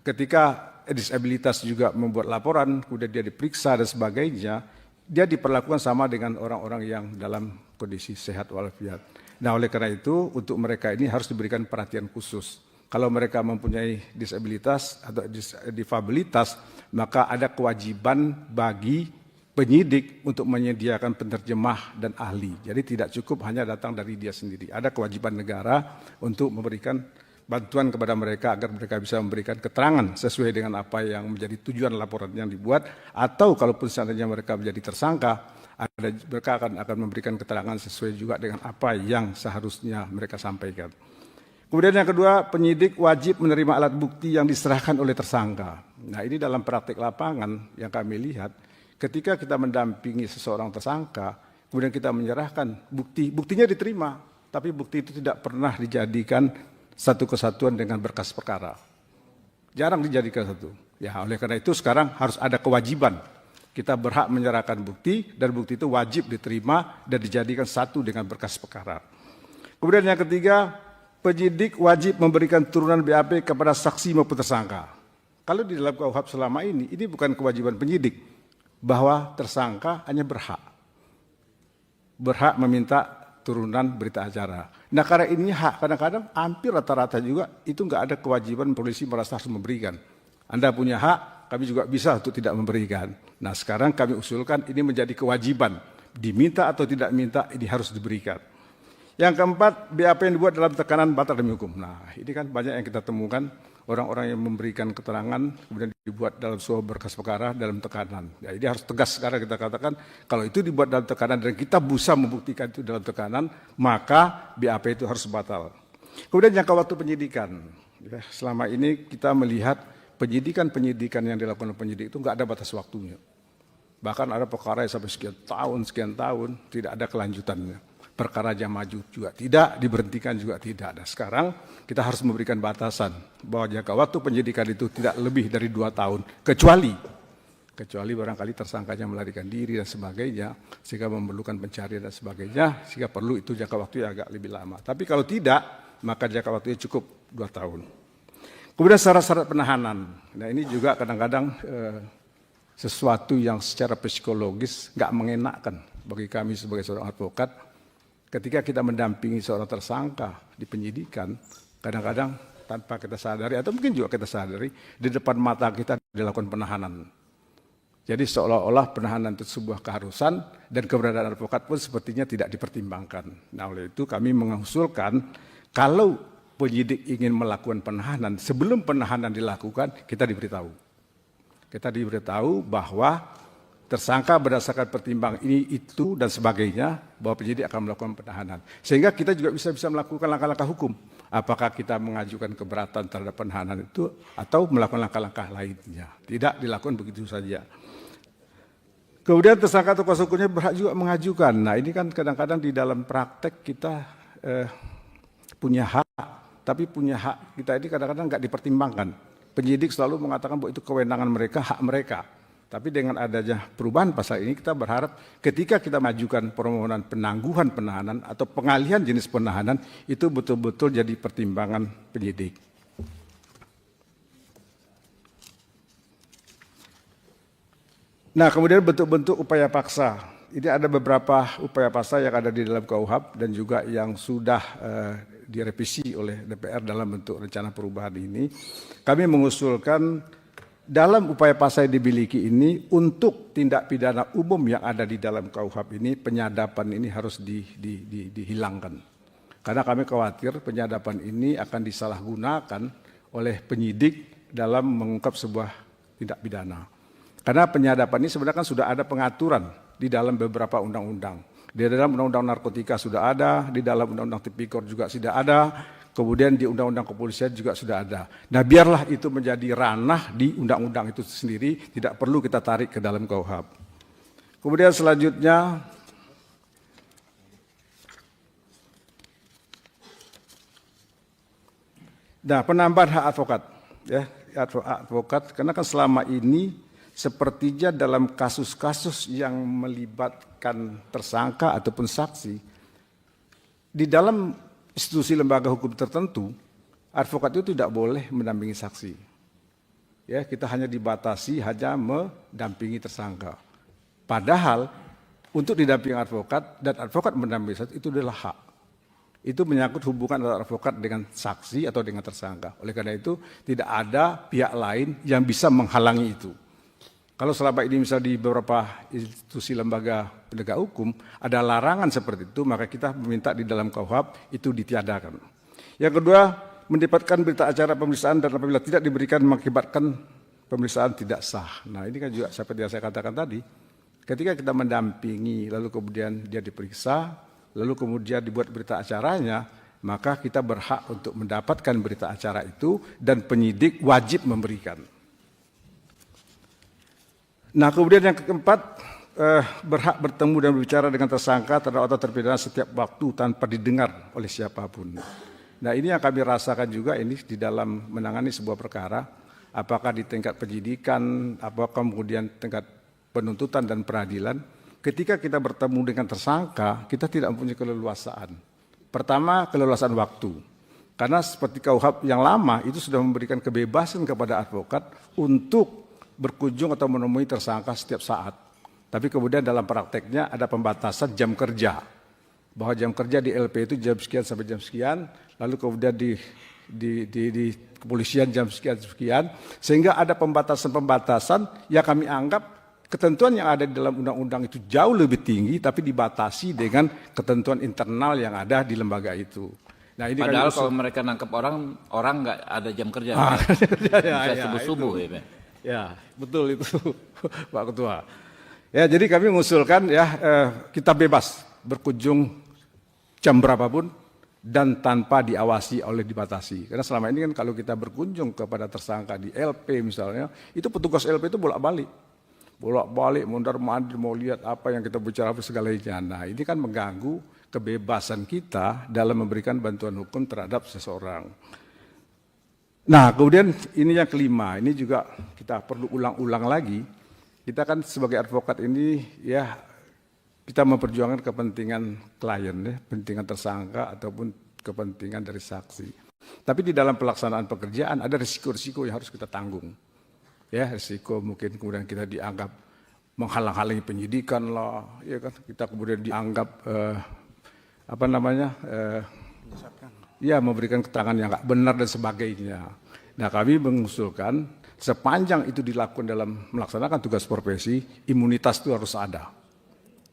ketika disabilitas juga membuat laporan, kemudian dia diperiksa dan sebagainya, dia diperlakukan sama dengan orang-orang yang dalam kondisi sehat walafiat. Nah, oleh karena itu, untuk mereka ini harus diberikan perhatian khusus. Kalau mereka mempunyai disabilitas atau difabilitas, maka ada kewajiban bagi penyidik untuk menyediakan penerjemah dan ahli. Jadi tidak cukup hanya datang dari dia sendiri. Ada kewajiban negara untuk memberikan bantuan kepada mereka agar mereka bisa memberikan keterangan sesuai dengan apa yang menjadi tujuan laporan yang dibuat, atau kalaupun seandainya mereka menjadi tersangka, mereka akan memberikan keterangan sesuai juga dengan apa yang seharusnya mereka sampaikan. Kemudian yang kedua, penyidik wajib menerima alat bukti yang diserahkan oleh tersangka. Nah, ini dalam praktik lapangan yang kami lihat, ketika kita mendampingi seseorang tersangka, kemudian kita menyerahkan buktinya diterima, tapi bukti itu tidak pernah dijadikan satu kesatuan dengan berkas perkara. Jarang dijadikan satu. Ya, oleh karena itu sekarang harus ada kewajiban. Kita berhak menyerahkan bukti dan bukti itu wajib diterima dan dijadikan satu dengan berkas perkara. Kemudian yang ketiga, penyidik wajib memberikan turunan BAP kepada saksi maupun tersangka. Kalau di dalam KUHP selama ini bukan kewajiban penyidik, bahwa tersangka hanya berhak meminta turunan berita acara. Nah, karena ini hak, kadang-kadang hampir rata-rata juga itu nggak ada kewajiban polisi merasa harus memberikan. Anda punya hak, kami juga bisa untuk tidak memberikan. Nah, sekarang kami usulkan ini menjadi kewajiban. Diminta atau tidak minta, ini harus diberikan. Yang keempat, BAP yang dibuat dalam tekanan batas demi hukum. Nah, ini kan banyak yang kita temukan orang-orang yang memberikan keterangan kemudian dibuat dalam sebuah berkas perkara dalam tekanan. Jadi harus tegas sekarang kita katakan kalau itu dibuat dalam tekanan dan kita bisa membuktikan itu dalam tekanan, maka BAP itu harus batal. Kemudian jangka waktu penyidikan. Ya, selama ini kita melihat penyidikan yang dilakukan oleh penyidik itu nggak ada batas waktunya. Bahkan ada perkara yang sampai sekian tahun tidak ada kelanjutannya. Perkara jam maju juga tidak, diberhentikan juga tidak. Nah, sekarang kita harus memberikan batasan bahwa jangka waktu penyidikan itu tidak lebih dari 2 tahun, kecuali barangkali tersangkanya melarikan diri dan sebagainya, sehingga memerlukan pencarian dan sebagainya, sehingga perlu itu jangka waktu yang agak lebih lama. Tapi kalau tidak, maka jangka waktunya cukup 2 tahun. Kemudian syarat-syarat penahanan. Nah ini juga kadang-kadang sesuatu yang secara psikologis nggak mengenakan bagi kami sebagai seorang advokat. Ketika kita mendampingi seorang tersangka di penyidikan, kadang-kadang tanpa kita sadari atau mungkin juga kita sadari, di depan mata kita dilakukan penahanan. Jadi seolah-olah penahanan itu sebuah keharusan dan keberadaan advokat pun sepertinya tidak dipertimbangkan. Nah oleh itu kami mengusulkan kalau penyidik ingin melakukan penahanan, sebelum penahanan dilakukan kita diberitahu. Kita diberitahu bahwa tersangka berdasarkan pertimbangan ini, itu, dan sebagainya, bahwa penyidik akan melakukan penahanan. Sehingga kita juga bisa melakukan langkah-langkah hukum. Apakah kita mengajukan keberatan terhadap penahanan itu, atau melakukan langkah-langkah lainnya. Tidak dilakukan begitu saja. Kemudian tersangka atau kuasa hukumnya berhak juga mengajukan. Nah ini kan kadang-kadang di dalam praktek kita punya hak, tapi punya hak kita ini kadang-kadang nggak dipertimbangkan. Penyidik selalu mengatakan bahwa itu kewenangan mereka, hak mereka. Tapi dengan adanya perubahan pasal ini kita berharap ketika kita majukan permohonan penangguhan penahanan atau pengalihan jenis penahanan itu betul-betul jadi pertimbangan penyidik. Nah kemudian bentuk-bentuk upaya paksa. Ini ada beberapa upaya paksa yang ada di dalam KUHP dan juga yang sudah direvisi oleh DPR dalam bentuk rencana perubahan ini. Kami mengusulkan dalam upaya paksa yang dimiliki ini, untuk tindak pidana umum yang ada di dalam KUHP ini, penyadapan ini harus dihilangkan. Karena kami khawatir penyadapan ini akan disalahgunakan oleh penyidik dalam mengungkap sebuah tindak pidana. Karena penyadapan ini sebenarnya kan sudah ada pengaturan di dalam beberapa undang-undang. Di dalam undang-undang narkotika sudah ada, di dalam undang-undang tipikor juga sudah ada, kemudian di undang-undang kepolisian juga sudah ada. Nah biarlah itu menjadi ranah di undang-undang itu sendiri, tidak perlu kita tarik ke dalam KUHP. Kemudian selanjutnya, nah penambahan hak advokat. Ya, advokat, karena kan selama ini sepertinya dalam kasus-kasus yang melibatkan tersangka ataupun saksi, di dalam institusi lembaga hukum tertentu, advokat itu tidak boleh mendampingi saksi. Ya, kita hanya dibatasi hanya mendampingi tersangka. Padahal untuk didampingi advokat dan advokat mendampingi saksi itu adalah hak. Itu menyangkut hubungan antara advokat dengan saksi atau dengan tersangka. Oleh karena itu tidak ada pihak lain yang bisa menghalangi itu. Kalau selama ini misalnya di beberapa institusi lembaga penegak hukum ada larangan seperti itu, maka kita meminta di dalam KUHP itu ditiadakan. Yang kedua, mendapatkan berita acara pemeriksaan dan apabila tidak diberikan mengakibatkan pemeriksaan tidak sah. Nah ini kan juga seperti yang saya katakan tadi, ketika kita mendampingi lalu kemudian dia diperiksa, lalu kemudian dibuat berita acaranya, maka kita berhak untuk mendapatkan berita acara itu dan penyidik wajib memberikan. Nah kemudian yang keempat, berhak bertemu dan berbicara dengan tersangka atau terpidana setiap waktu tanpa didengar oleh siapapun. Nah ini yang kami rasakan juga ini di dalam menangani sebuah perkara, apakah di tingkat penyidikan, apakah kemudian tingkat penuntutan dan peradilan, ketika kita bertemu dengan tersangka, kita tidak mempunyai keleluasaan. Pertama, keleluasaan waktu. Karena seperti KUHP yang lama, itu sudah memberikan kebebasan kepada advokat untuk berkunjung atau menemui tersangka setiap saat. Tapi kemudian dalam prakteknya ada pembatasan jam kerja. Bahwa jam kerja di LP itu jam sekian sampai jam sekian, lalu kemudian di kepolisian jam sekian, sehingga ada pembatasan-pembatasan yang kami anggap ketentuan yang ada di dalam undang-undang itu jauh lebih tinggi, tapi dibatasi dengan ketentuan internal yang ada di lembaga itu. Nah, ini Padahal kami kalau mereka nangkep orang nggak ada jam kerja. ya, Bisa subuh-subuh ya, Pak. Ya, betul itu Pak Ketua. Ya, jadi kami mengusulkan ya kita bebas berkunjung jam berapapun dan tanpa diawasi oleh dibatasi. Karena selama ini kan kalau kita berkunjung kepada tersangka di LP misalnya, itu petugas LP itu bolak-balik, mondar-mandir mau lihat apa yang kita bicara segalanya. Nah, ini kan mengganggu kebebasan kita dalam memberikan bantuan hukum terhadap seseorang. Nah, kemudian ini yang kelima, ini juga kita perlu ulang-ulang lagi. Kita kan sebagai advokat ini ya kita memperjuangkan kepentingan klien, ya, kepentingan tersangka ataupun kepentingan dari saksi. Tapi di dalam pelaksanaan pekerjaan ada risiko-risiko yang harus kita tanggung. Ya, risiko mungkin kemudian kita dianggap menghalang-halangi penyidikan lah, ya kan? Kita kemudian dianggap ya memberikan keterangan yang nggak benar dan sebagainya. Nah, kami mengusulkan sepanjang itu dilakukan dalam melaksanakan tugas profesi, imunitas itu harus ada.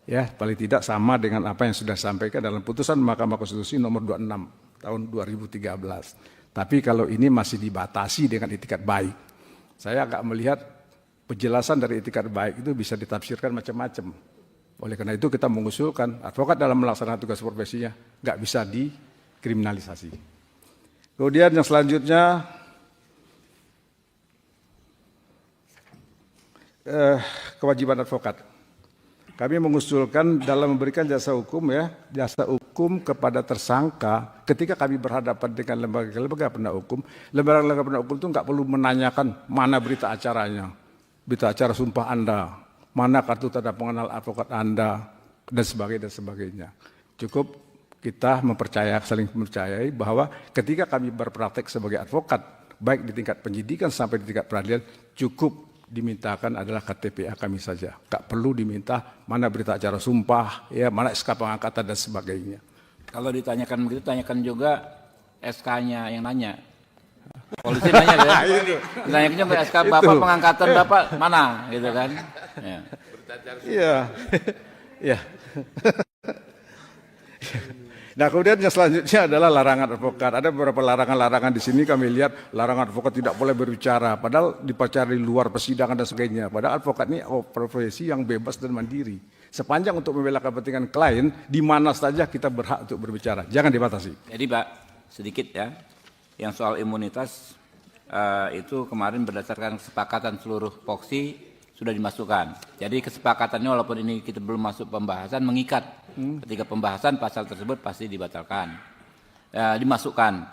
Ya, paling tidak sama dengan apa yang sudah disampaikan dalam putusan Mahkamah Konstitusi nomor 26 tahun 2013. Tapi kalau ini masih dibatasi dengan itikat baik, saya agak melihat penjelasan dari itikat baik itu bisa ditafsirkan macam-macam. Oleh karena itu kita mengusulkan advokat dalam melaksanakan tugas profesinya nggak bisa dikriminalisasi. Kemudian yang selanjutnya kewajiban advokat. Kami mengusulkan dalam memberikan jasa hukum jasa hukum kepada tersangka ketika kami berhadapan dengan lembaga penegak hukum, lembaga penegak hukum itu nggak perlu menanyakan mana berita acaranya, berita acara sumpah Anda, mana kartu tanda pengenal advokat Anda, dan sebagainya. Cukup kita saling mempercayai bahwa ketika kami berpraktek sebagai advokat, baik di tingkat penyidikan sampai di tingkat peradilan, cukup dimintakan adalah KTPA kami saja. Tak perlu diminta mana berita acara sumpah, ya mana SK pengangkatan dan sebagainya. Kalau ditanyakan begitu, tanyakan juga SK-nya yang nanya. Polisi nanya kan? Ditanyakan juga SK Bapak pengangkatan Bapak mana, gitu kan? Ya. Iya, iya. Nah, kemudian yang selanjutnya adalah larangan advokat. Ada beberapa larangan-larangan di sini kami lihat larangan advokat tidak boleh berbicara, padahal dipacar di luar persidangan dan sebagainya. Padahal advokat ini profesi yang bebas dan mandiri. Sepanjang untuk membela kepentingan klien, di mana saja kita berhak untuk berbicara. Jangan dibatasi. Jadi Pak, sedikit ya, yang soal imunitas itu kemarin berdasarkan kesepakatan seluruh poksi sudah dimasukkan. Jadi kesepakatannya walaupun ini kita belum masuk pembahasan mengikat. Ketika pembahasan pasal tersebut pasti dibatalkan, dimasukkan.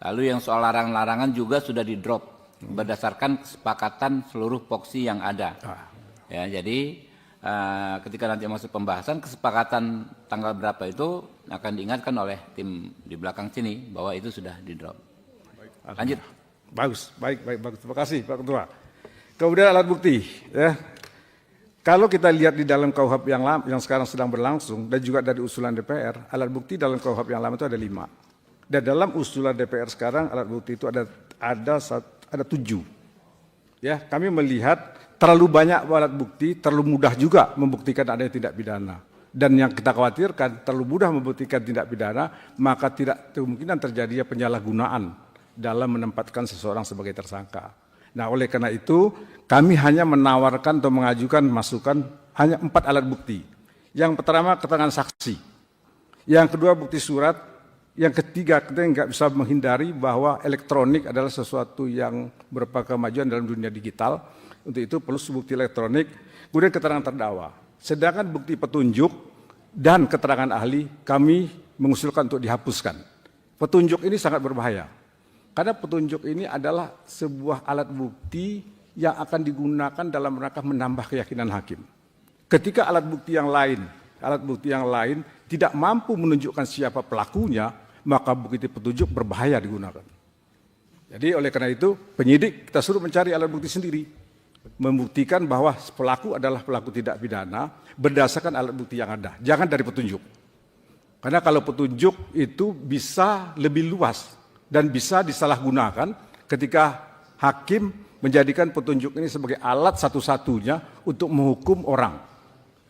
Lalu yang soal larangan-larangan juga sudah di drop berdasarkan kesepakatan seluruh poksi yang ada. Ya, jadi ketika nanti masuk pembahasan kesepakatan tanggal berapa itu akan diingatkan oleh tim di belakang sini bahwa itu sudah di drop. Lanjut. Bagus. Terima kasih Pak Ketua. Kemudian alat bukti, ya. Kalau kita lihat di dalam KUHP yang sekarang sedang berlangsung dan juga dari usulan DPR, alat bukti dalam KUHP yang lama itu ada 5. Dan dalam usulan DPR sekarang alat bukti itu ada 7. Ya, kami melihat terlalu banyak alat bukti, terlalu mudah juga membuktikan ada yang tindak pidana. Dan yang kita khawatirkan terlalu mudah membuktikan tindak pidana, maka tidak kemungkinan terjadinya penyalahgunaan dalam menempatkan seseorang sebagai tersangka. Nah, oleh karena itu kami hanya menawarkan atau mengajukan masukan hanya 4 alat bukti. Yang pertama keterangan saksi, yang kedua bukti surat, yang ketiga kita nggak bisa menghindari bahwa elektronik adalah sesuatu yang berupa kemajuan dalam dunia digital. Untuk itu perlu bukti elektronik, kemudian keterangan terdakwa. Sedangkan bukti petunjuk dan keterangan ahli kami mengusulkan untuk dihapuskan. Petunjuk ini sangat berbahaya. Karena petunjuk ini adalah sebuah alat bukti yang akan digunakan dalam rangka menambah keyakinan hakim. Ketika alat bukti yang lain tidak mampu menunjukkan siapa pelakunya, maka bukti petunjuk berbahaya digunakan. Jadi oleh karena itu penyidik kita suruh mencari alat bukti sendiri, membuktikan bahwa pelaku adalah pelaku tindak pidana berdasarkan alat bukti yang ada, jangan dari petunjuk. Karena kalau petunjuk itu bisa lebih luas dan bisa disalahgunakan ketika hakim menjadikan petunjuk ini sebagai alat satu-satunya untuk menghukum orang.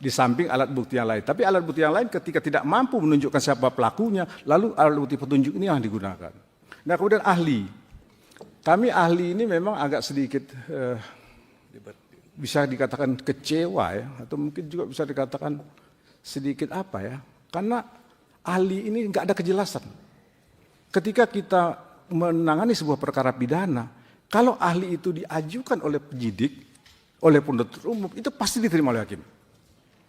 di samping alat bukti yang lain. Tapi alat bukti yang lain ketika tidak mampu menunjukkan siapa pelakunya, lalu alat bukti petunjuk ini yang digunakan. Nah kemudian ahli. Kami ahli ini memang agak sedikit bisa dikatakan kecewa ya, atau mungkin juga bisa dikatakan sedikit apa ya, karena ahli ini nggak ada kejelasan. Ketika kita menangani sebuah perkara pidana, kalau ahli itu diajukan oleh penyidik, oleh penuntut umum, itu pasti diterima oleh hakim.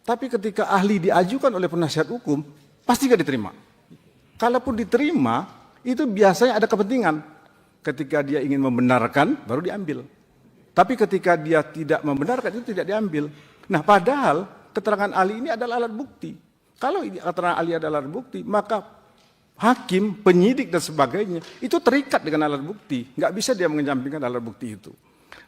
Tapi ketika ahli diajukan oleh penasihat hukum, pasti nggak diterima. Kalaupun diterima, itu biasanya ada kepentingan. Ketika dia ingin membenarkan, baru diambil. Tapi ketika dia tidak membenarkan, itu tidak diambil. Nah padahal keterangan ahli ini adalah alat bukti. Kalau keterangan ahli adalah alat bukti, maka hakim, penyidik dan sebagainya, itu terikat dengan alat bukti. Nggak bisa dia mengesampingkan alat bukti itu.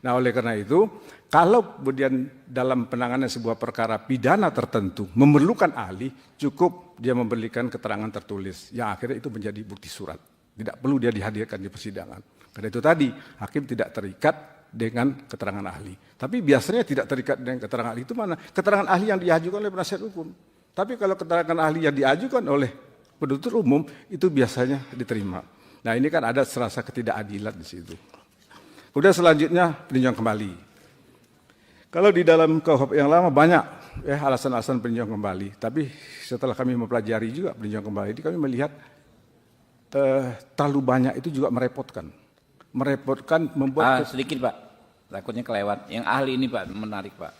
Nah oleh karena itu, kalau kemudian dalam penanganan sebuah perkara pidana tertentu memerlukan ahli, cukup dia memberikan keterangan tertulis yang akhirnya itu menjadi bukti surat. Tidak perlu dia dihadirkan di persidangan. Karena itu tadi, hakim tidak terikat dengan keterangan ahli. Tapi biasanya tidak terikat dengan keterangan ahli itu mana? Keterangan ahli yang diajukan oleh penasihat hukum. Tapi kalau keterangan ahli yang diajukan oleh penuntut umum, itu biasanya diterima. Nah ini kan ada serasa ketidakadilan di situ. Kemudian selanjutnya peninjauan kembali. Kalau di dalam KUHP yang lama banyak ya alasan-alasan peninjauan kembali. Tapi setelah kami mempelajari juga peninjauan kembali, kami melihat terlalu banyak itu juga merepotkan. Merepotkan membuat... sedikit Pak, takutnya kelewat. Yang ahli ini Pak, menarik Pak.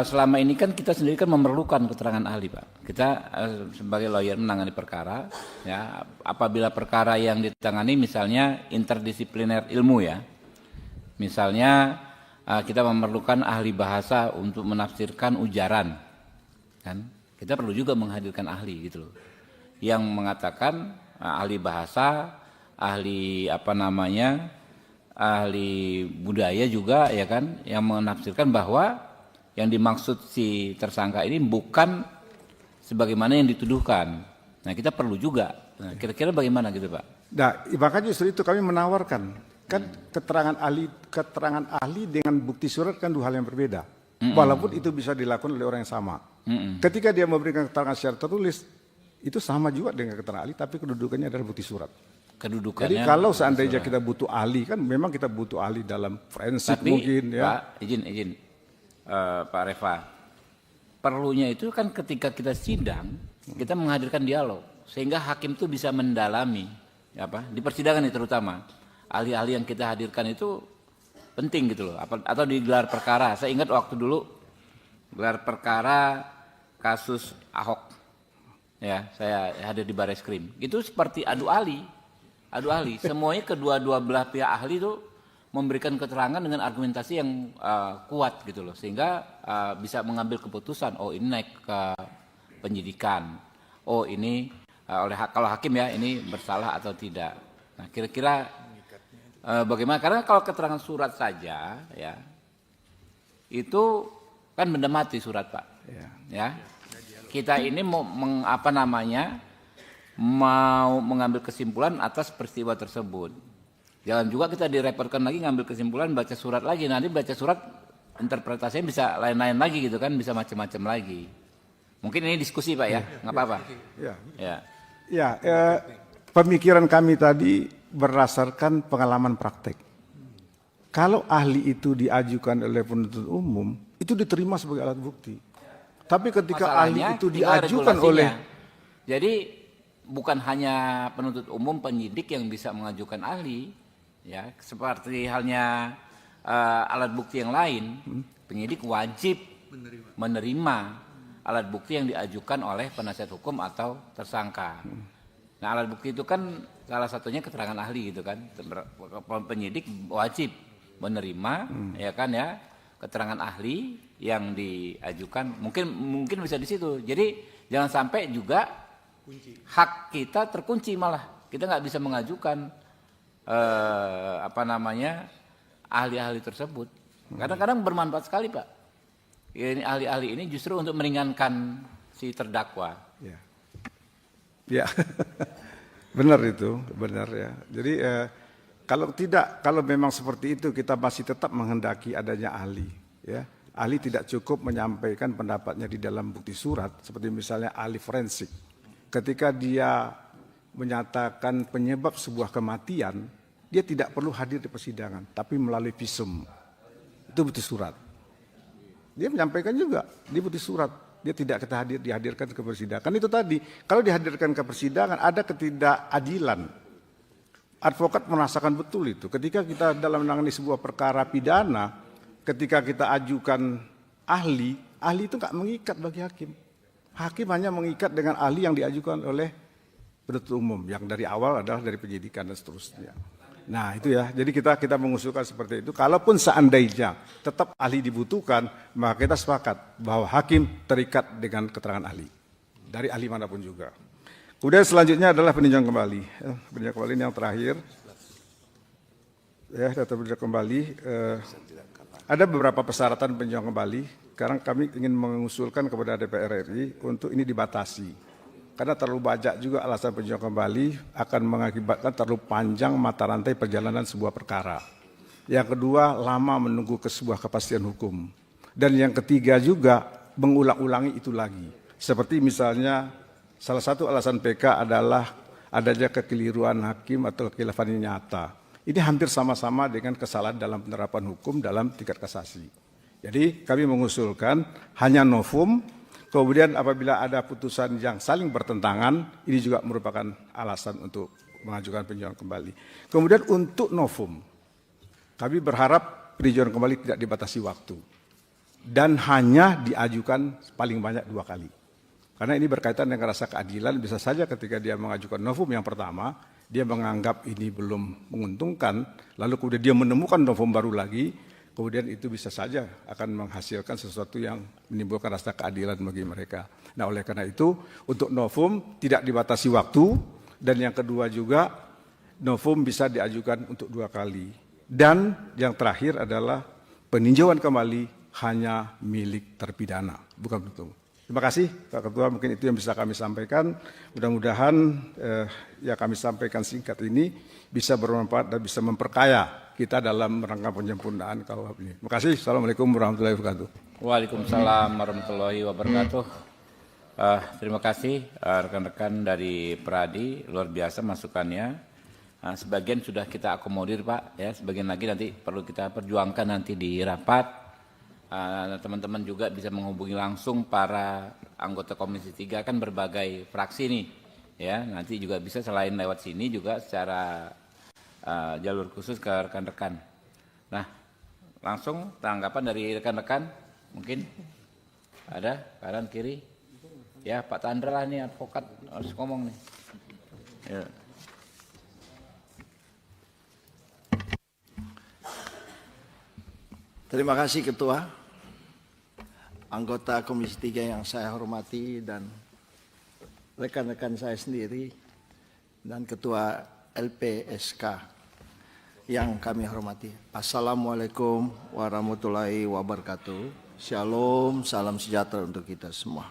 Selama ini kan kita sendiri kan memerlukan keterangan ahli Pak. Kita sebagai lawyer menangani perkara, ya apabila perkara yang ditangani misalnya interdisipliner ilmu ya, misalnya kita memerlukan ahli bahasa untuk menafsirkan ujaran, kan? Kita perlu juga menghadirkan ahli gitu loh, yang mengatakan ahli bahasa, ahli ahli budaya juga ya kan, yang menafsirkan bahwa yang dimaksud si tersangka ini bukan sebagaimana yang dituduhkan. Nah kita perlu juga. Nah, kira-kira bagaimana gitu Pak? Nah, makanya justru itu kami menawarkan. Kan keterangan ahli dengan bukti surat kan dua hal yang berbeda. Walaupun itu bisa dilakukan oleh orang yang sama. Ketika dia memberikan keterangan secara tertulis, itu sama juga dengan keterangan ahli, tapi kedudukannya adalah bukti surat. Kedudukannya. Jadi kalau seandainya kita butuh ahli, kan memang kita butuh ahli dalam forensik mungkin ya. Pak, izin. Pak Reva, perlunya itu kan ketika kita sidang, kita menghadirkan dialog, sehingga hakim itu bisa mendalami, di persidangan ini terutama, ahli-ahli yang kita hadirkan itu penting gitu loh, atau di gelar perkara. Saya ingat waktu dulu gelar perkara kasus Ahok, ya saya hadir di Bareskrim, itu seperti adu ahli, semuanya kedua belah pihak ahli itu memberikan keterangan dengan argumentasi yang kuat gitu loh, sehingga bisa mengambil keputusan, oh ini naik ke penyidikan, oh ini kalau hakim ya ini bersalah atau tidak. Nah kira-kira bagaimana? Karena kalau keterangan surat saja ya itu kan benda mati surat Pak, ya kita ini mau mau mengambil kesimpulan atas peristiwa tersebut. Jangan juga kita direpotkan lagi ngambil kesimpulan baca surat lagi. Nanti baca surat interpretasinya bisa lain-lain lagi gitu kan, bisa macam-macam lagi. Mungkin ini diskusi Pak ya, nggak apa-apa. Ya, pemikiran kami tadi berdasarkan pengalaman praktek. Kalau ahli itu diajukan oleh penuntut umum, itu diterima sebagai alat bukti. Tapi ketika ahli itu diajukan oleh... Jadi bukan hanya penuntut umum, penyidik yang bisa mengajukan ahli. Ya, seperti halnya alat bukti yang lain, penyidik wajib menerima alat bukti yang diajukan oleh penasihat hukum atau tersangka. Nah, alat bukti itu kan salah satunya keterangan ahli gitu kan. Penyidik wajib menerima ya kan ya keterangan ahli yang diajukan. Mungkin bisa di situ. Jadi jangan sampai juga hak kita terkunci, malah kita nggak bisa mengajukan ahli-ahli tersebut. Kadang-kadang bermanfaat sekali Pak. Ini ahli-ahli ini justru untuk meringankan si terdakwa. Ya, benar itu, benar ya. Jadi kalau memang seperti itu kita masih tetap menghendaki adanya ahli, ya. ahli tidak cukup menyampaikan pendapatnya di dalam bukti surat, seperti misalnya ahli forensik. Ketika dia menyatakan penyebab sebuah kematian, dia tidak perlu hadir di persidangan, tapi melalui visum. Itu bukti surat. Dia menyampaikan juga di bukti surat. Dia tidak dihadirkan ke persidangan. Kan itu tadi, kalau dihadirkan ke persidangan ada ketidakadilan. Advokat merasakan betul itu. Ketika kita dalam menangani sebuah perkara pidana, ketika kita ajukan ahli itu nggak mengikat bagi hakim. Hakim hanya mengikat dengan ahli yang diajukan oleh penuntut umum, yang dari awal adalah dari penyidikan dan seterusnya. Nah itu ya, jadi kita mengusulkan seperti itu. Kalaupun seandainya tetap ahli dibutuhkan, maka kita sepakat bahwa hakim terikat dengan keterangan ahli, dari ahli manapun juga. Kemudian selanjutnya adalah peninjauan kembali. Peninjauan kembali ini yang terakhir. Ya, data peninjauan kembali. Ada beberapa persyaratan peninjauan kembali. Sekarang kami ingin mengusulkan kepada DPR RI untuk ini dibatasi. Karena terlalu banyak juga alasan peninjauan kembali akan mengakibatkan terlalu panjang mata rantai perjalanan sebuah perkara. Yang kedua, lama menunggu ke sebuah kepastian hukum. Dan yang ketiga juga mengulang-ulangi itu lagi. Seperti misalnya salah satu alasan PK adalah adanya kekeliruan hakim atau kekhilafan yang nyata. Ini hampir sama-sama dengan kesalahan dalam penerapan hukum dalam tingkat kasasi. Jadi kami mengusulkan hanya novum. Kemudian apabila ada putusan yang saling bertentangan, ini juga merupakan alasan untuk mengajukan peninjauan kembali. Kemudian untuk novum, kami berharap peninjauan kembali tidak dibatasi waktu. Dan hanya diajukan paling banyak 2 kali. Karena ini berkaitan dengan rasa keadilan, bisa saja ketika dia mengajukan novum yang pertama, dia menganggap ini belum menguntungkan, lalu kemudian dia menemukan novum baru lagi, kemudian itu bisa saja akan menghasilkan sesuatu yang menimbulkan rasa keadilan bagi mereka. Nah oleh karena itu untuk novum tidak dibatasi waktu, dan yang kedua juga novum bisa diajukan untuk 2 kali. Dan yang terakhir adalah peninjauan kembali hanya milik terpidana, bukan betul. Terima kasih Pak Ketua, mungkin itu yang bisa kami sampaikan. Mudah-mudahan yang kami sampaikan singkat ini bisa bermanfaat dan bisa memperkaya kita dalam rangka penyempurnaan KUHP ini. Terima kasih. Assalamualaikum warahmatullahi wabarakatuh. Waalaikumsalam warahmatullahi wabarakatuh. Terima kasih rekan-rekan dari Peradi, luar biasa masukannya. Sebagian sudah kita akomodir Pak, ya sebagian lagi nanti perlu kita perjuangkan nanti di rapat. Teman-teman juga bisa menghubungi langsung para anggota Komisi 3, kan berbagai fraksi nih, ya nanti juga bisa selain lewat sini juga secara jalur khusus ke rekan-rekan. Nah, langsung tanggapan dari rekan-rekan, mungkin ada kanan kiri, ya Pak Tandra lah nih advokat harus ngomong nih. Ya. Terima kasih Ketua, anggota Komisi 3 yang saya hormati dan rekan-rekan saya sendiri dan Ketua LPSK yang kami hormati. Assalamualaikum warahmatullahi wabarakatuh. Shalom, salam sejahtera untuk kita semua.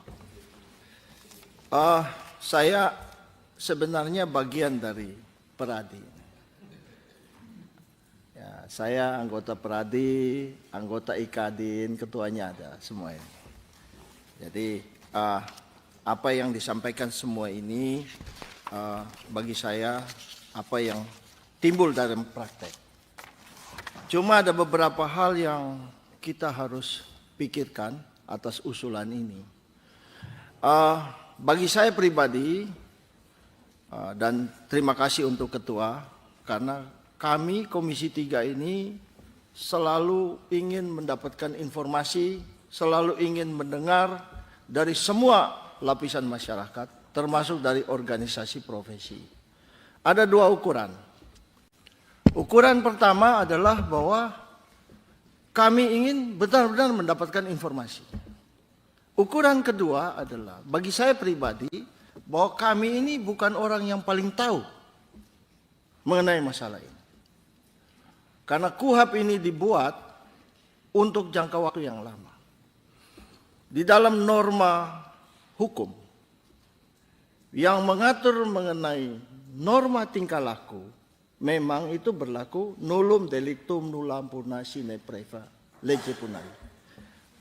Saya sebenarnya bagian dari Peradi. Saya anggota Peradi, anggota IKADIN, ketuanya ada semua ini. Jadi apa yang disampaikan semua ini bagi saya apa yang timbul dari praktek. Cuma ada beberapa hal yang kita harus pikirkan atas usulan ini. Bagi saya pribadi dan terima kasih untuk Ketua karena kami Komisi 3 ini selalu ingin mendapatkan informasi, selalu ingin mendengar dari semua lapisan masyarakat, termasuk dari organisasi profesi. Ada 2 ukuran. Ukuran pertama adalah bahwa kami ingin benar-benar mendapatkan informasi. Ukuran kedua adalah bagi saya pribadi bahwa kami ini bukan orang yang paling tahu mengenai masalah ini. Karena KUHP ini dibuat untuk jangka waktu yang lama. Di dalam norma hukum yang mengatur mengenai norma tingkah laku, memang itu berlaku nullum delictum nullam purna sine praeva lege punari.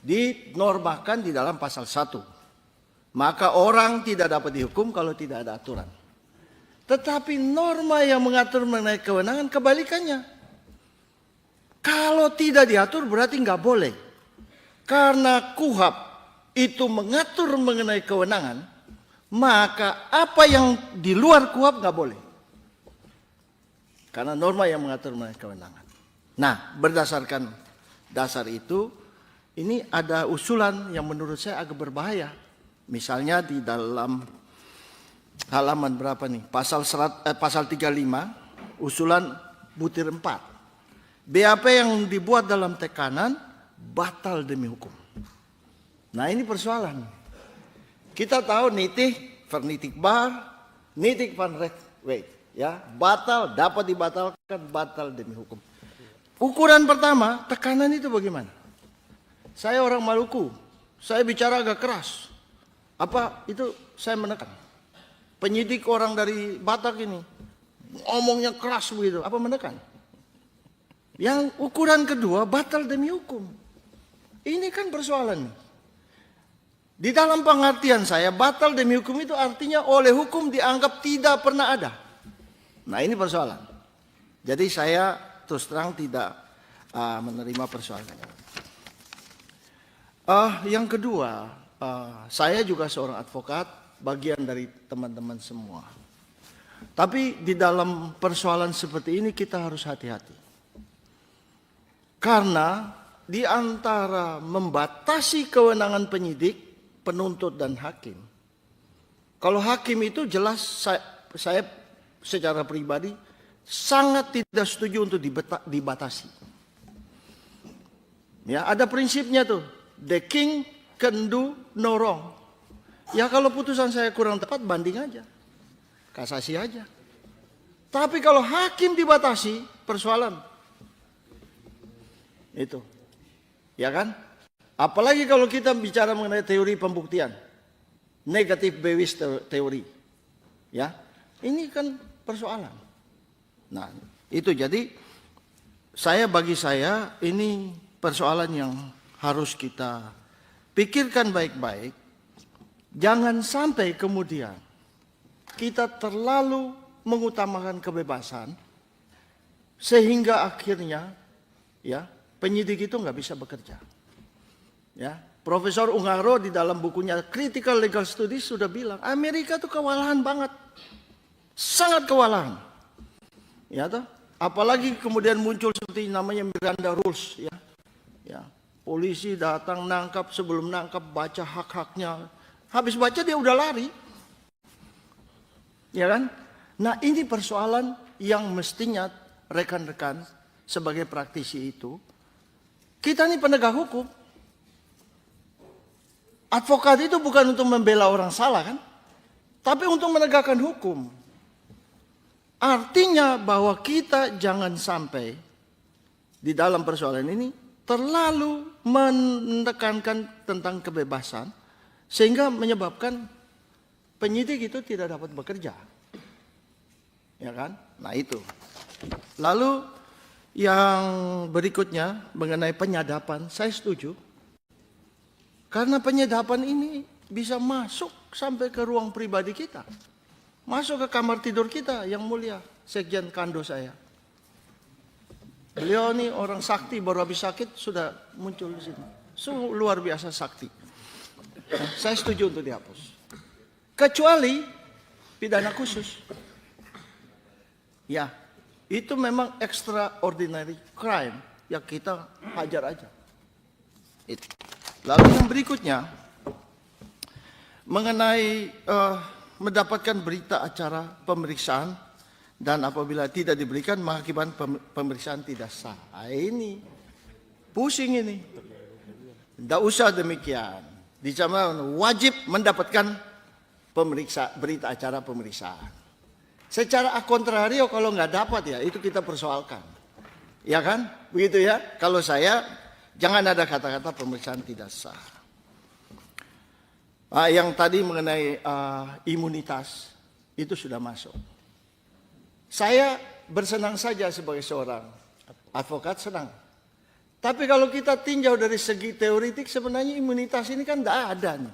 dinormakan di dalam pasal 1. Maka orang tidak dapat dihukum kalau tidak ada aturan. Tetapi norma yang mengatur mengenai kewenangan kebalikannya. Kalau tidak diatur berarti nggak boleh. Karena KUHP itu mengatur mengenai kewenangan, maka apa yang di luar KUHP nggak boleh. Karena norma yang mengatur mengenai kewenangan. Nah, berdasarkan dasar itu, ini ada usulan yang menurut saya agak berbahaya. Misalnya di dalam halaman berapa nih? Pasal 35, usulan butir 4. BAP yang dibuat dalam tekanan batal demi hukum. Nah, ini persoalan. Kita tahu nitik, vernitik bar, nitik van weight. Ya, batal, dapat dibatalkan, batal demi hukum. Ukuran pertama, tekanan itu bagaimana? Saya orang Maluku, saya bicara agak keras. Apa itu saya menekan? Penyidik orang dari Batak ini, ngomongnya keras begitu, apa menekan? Yang ukuran kedua, batal demi hukum. Ini kan persoalan. Di dalam pengertian saya, batal demi hukum itu artinya oleh hukum dianggap tidak pernah ada. Nah, ini persoalan. Jadi saya terus terang tidak menerima persoalan. Yang kedua, saya juga seorang advokat, bagian dari teman-teman semua. Tapi di dalam persoalan seperti ini kita harus hati-hati. Karena di antara membatasi kewenangan penyidik, penuntut dan hakim. Kalau hakim itu jelas saya secara pribadi sangat tidak setuju untuk dibatasi. Ya, ada prinsipnya tuh. The king can do no wrong. Ya, kalau putusan saya kurang tepat, banding aja. Kasasi aja. Tapi kalau hakim dibatasi, persoalan. Itu. Ya kan? Apalagi kalau kita bicara mengenai teori pembuktian. Negatif Bayes teori. Ya. Ini kan persoalan. Nah, itu jadi bagi saya ini persoalan yang harus kita pikirkan baik-baik. Jangan sampai kemudian kita terlalu mengutamakan kebebasan sehingga akhirnya ya penyidik itu nggak bisa bekerja. Ya, Profesor Ungaro di dalam bukunya Critical Legal Studies sudah bilang Amerika tuh kewalahan banget. Sangat kewalahan. Ya toh? Apalagi kemudian muncul seperti namanya Miranda Rules ya. Ya, polisi datang nangkap, sebelum nangkap baca hak-haknya. Habis baca dia udah lari. Ya kan? Nah, ini persoalan yang mestinya rekan-rekan sebagai praktisi itu kita ini penegak hukum. Advokat itu bukan untuk membela orang salah kan? Tapi untuk menegakkan hukum. Artinya bahwa kita jangan sampai di dalam persoalan ini terlalu menekankan tentang kebebasan sehingga menyebabkan penyidik itu tidak dapat bekerja. Ya kan? Nah, itu. Lalu yang berikutnya mengenai penyadapan, saya setuju. Karena penyadapan ini bisa masuk sampai ke ruang pribadi kita. Masuk ke kamar tidur kita, yang mulia, Sekjen Kando saya. Beliau ini orang sakti, baru habis sakit sudah muncul di sini. Luar biasa sakti. Nah, saya setuju untuk dihapus. Kecuali pidana khusus. Ya, itu memang extraordinary crime yang kita hajar aja. Itu. Lalu yang berikutnya mengenai mendapatkan berita acara pemeriksaan dan apabila tidak diberikan mengakibatkan pemeriksaan tidak sah. Ini pusing ini. Tidak usah demikian. Dijamin wajib mendapatkan berita acara pemeriksaan. Secara kontrario kalau nggak dapat ya itu kita persoalkan. Ya kan? Begitu ya. Kalau saya jangan ada kata-kata pemeriksaan tidak sah. Yang tadi mengenai imunitas itu sudah masuk. Saya bersenang saja sebagai seorang advokat senang. Tapi kalau kita tinjau dari segi teoritik sebenarnya imunitas ini kan tidak ada nih.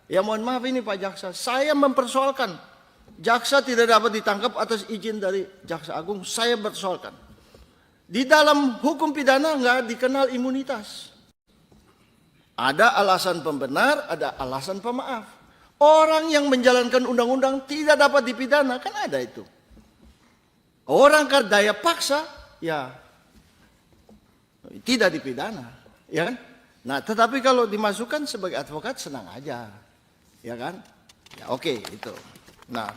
Ya mohon maaf ini Pak Jaksa, saya mempersoalkan jaksa tidak dapat ditangkap atas izin dari Jaksa Agung, saya persoalkan. Di dalam hukum pidana nggak dikenal imunitas. Ada alasan pembenar, ada alasan pemaaf. Orang yang menjalankan undang-undang tidak dapat dipidana, kan ada itu. Orang daya paksa, ya tidak dipidana, ya kan? Nah, tetapi kalau dimasukkan sebagai advokat senang aja, ya kan? Ya oke, itu. Nah,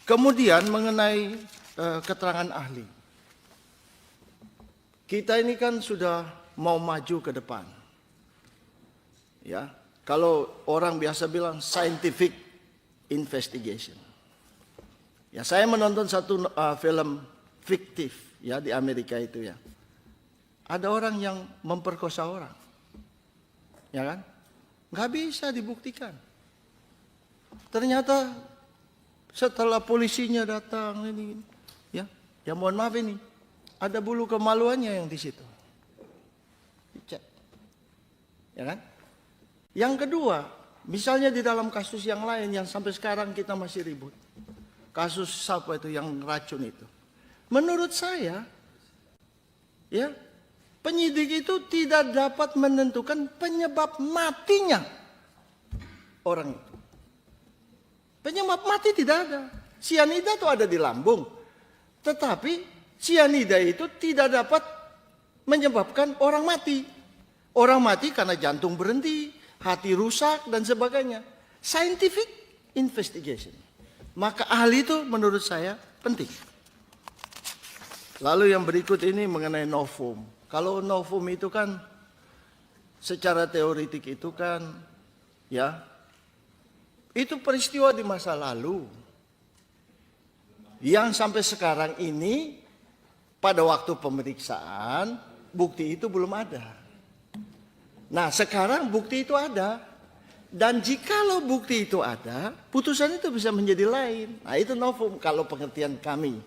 kemudian mengenai keterangan ahli. Kita ini kan sudah mau maju ke depan. Ya, kalau orang biasa bilang scientific investigation. Ya, saya menonton satu film fiktif ya di Amerika itu ya. Ada orang yang memperkosa orang. Ya kan? Nggak bisa dibuktikan. Ternyata setelah polisinya datang ini ya mohon maaf ini ada bulu kemaluannya yang di situ. Dicek. Ya kan? Yang kedua, misalnya di dalam kasus yang lain yang sampai sekarang kita masih ribut. Kasus siapa itu yang racun itu. Menurut saya, ya, penyidik itu tidak dapat menentukan penyebab matinya orang itu. Penyebab mati tidak ada. Sianida itu ada di lambung. Tetapi sianida itu tidak dapat menyebabkan orang mati. Orang mati karena jantung berhenti, hati rusak dan sebagainya. Scientific investigation. Maka ahli itu menurut saya penting. Lalu yang berikut ini mengenai novum. Kalau novum itu kan secara teoritik itu kan ya itu peristiwa di masa lalu. Yang sampai sekarang ini pada waktu pemeriksaan bukti itu belum ada. Nah, sekarang bukti itu ada. Dan jikalau bukti itu ada, putusan itu bisa menjadi lain. Nah, itu novum kalau pengertian kami.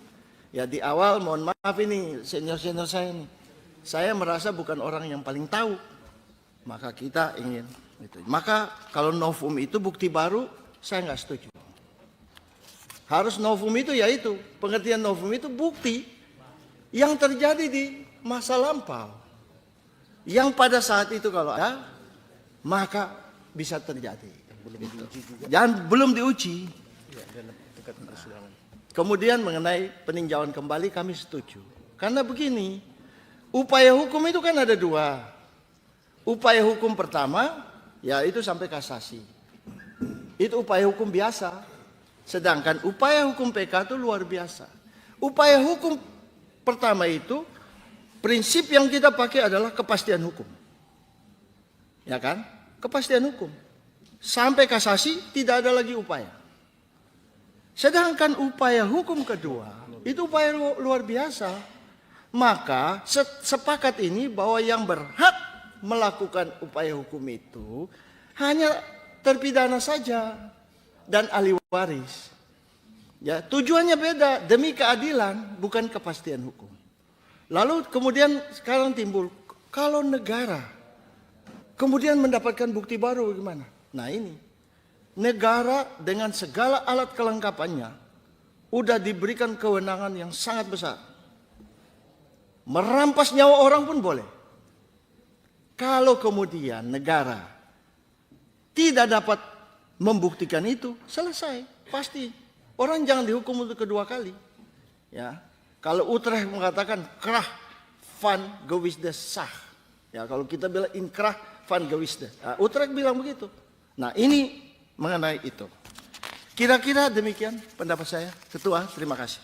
Ya di awal mohon maaf ini senior-senior saya ini. Saya merasa bukan orang yang paling tahu. Maka kita ingin itu. Maka kalau novum itu bukti baru, saya nggak setuju. Harus novum itu yaitu pengertian novum itu bukti yang terjadi di masa lampau. Yang pada saat itu kalau ada, maka bisa terjadi. Belum diuji. Kemudian mengenai peninjauan kembali kami setuju. Karena begini, upaya hukum itu kan ada dua. Upaya hukum pertama, yaitu sampai kasasi. Itu upaya hukum biasa. Sedangkan upaya hukum PK itu luar biasa. Upaya hukum pertama itu, prinsip yang kita pakai adalah kepastian hukum. Ya kan? Kepastian hukum. Sampai kasasi tidak ada lagi upaya. Sedangkan upaya hukum kedua, itu upaya luar biasa. Maka sepakat ini bahwa yang berhak melakukan upaya hukum itu hanya terpidana saja dan ahli waris. Ya, tujuannya beda, demi keadilan bukan kepastian hukum. Lalu kemudian sekarang timbul, kalau negara kemudian mendapatkan bukti baru gimana? Nah ini, negara dengan segala alat kelengkapannya udah diberikan kewenangan yang sangat besar. Merampas nyawa orang pun boleh. Kalau kemudian negara tidak dapat membuktikan itu, selesai. Pasti. Orang jangan dihukum untuk kedua kali. Ya. Kalau Utrecht mengatakan krah van gewisde sah. Ya, kalau kita bilang inkrah van gewisde. Nah, Utrecht bilang begitu. Nah, ini mengenai itu. Kira-kira demikian pendapat saya. Ketua, terima kasih.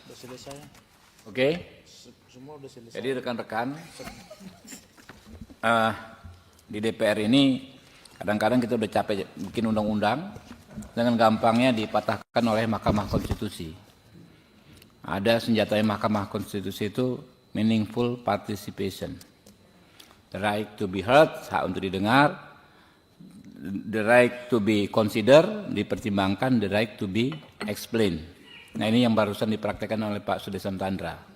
Oke. Jadi rekan-rekan, di DPR ini kadang-kadang kita udah capek bikin undang-undang, dengan gampangnya dipatahkan oleh Mahkamah Konstitusi. Ada senjatanya Mahkamah Konstitusi itu meaningful participation. The right to be heard, hak untuk didengar. The right to be considered, dipertimbangkan. The right to be explained. Nah ini yang barusan dipraktekkan oleh Pak Sudesantandra.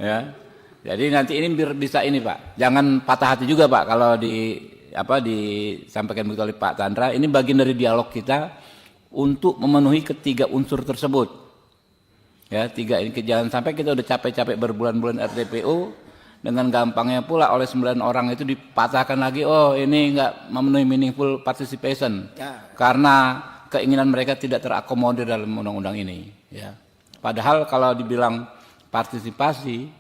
Ya. Jadi nanti ini bisa ini Pak, jangan patah hati juga Pak kalau disampaikan begitu oleh Pak Chandra. Ini bagian dari dialog kita untuk memenuhi ketiga unsur tersebut. Ya, tiga ini jangan sampai kita udah capek-capek berbulan-bulan RDPO dengan gampangnya pula oleh 9 orang itu dipatahkan lagi. Oh ini nggak memenuhi meaningful participation karena keinginan mereka tidak terakomodir dalam undang-undang ini. Ya, padahal kalau dibilang partisipasi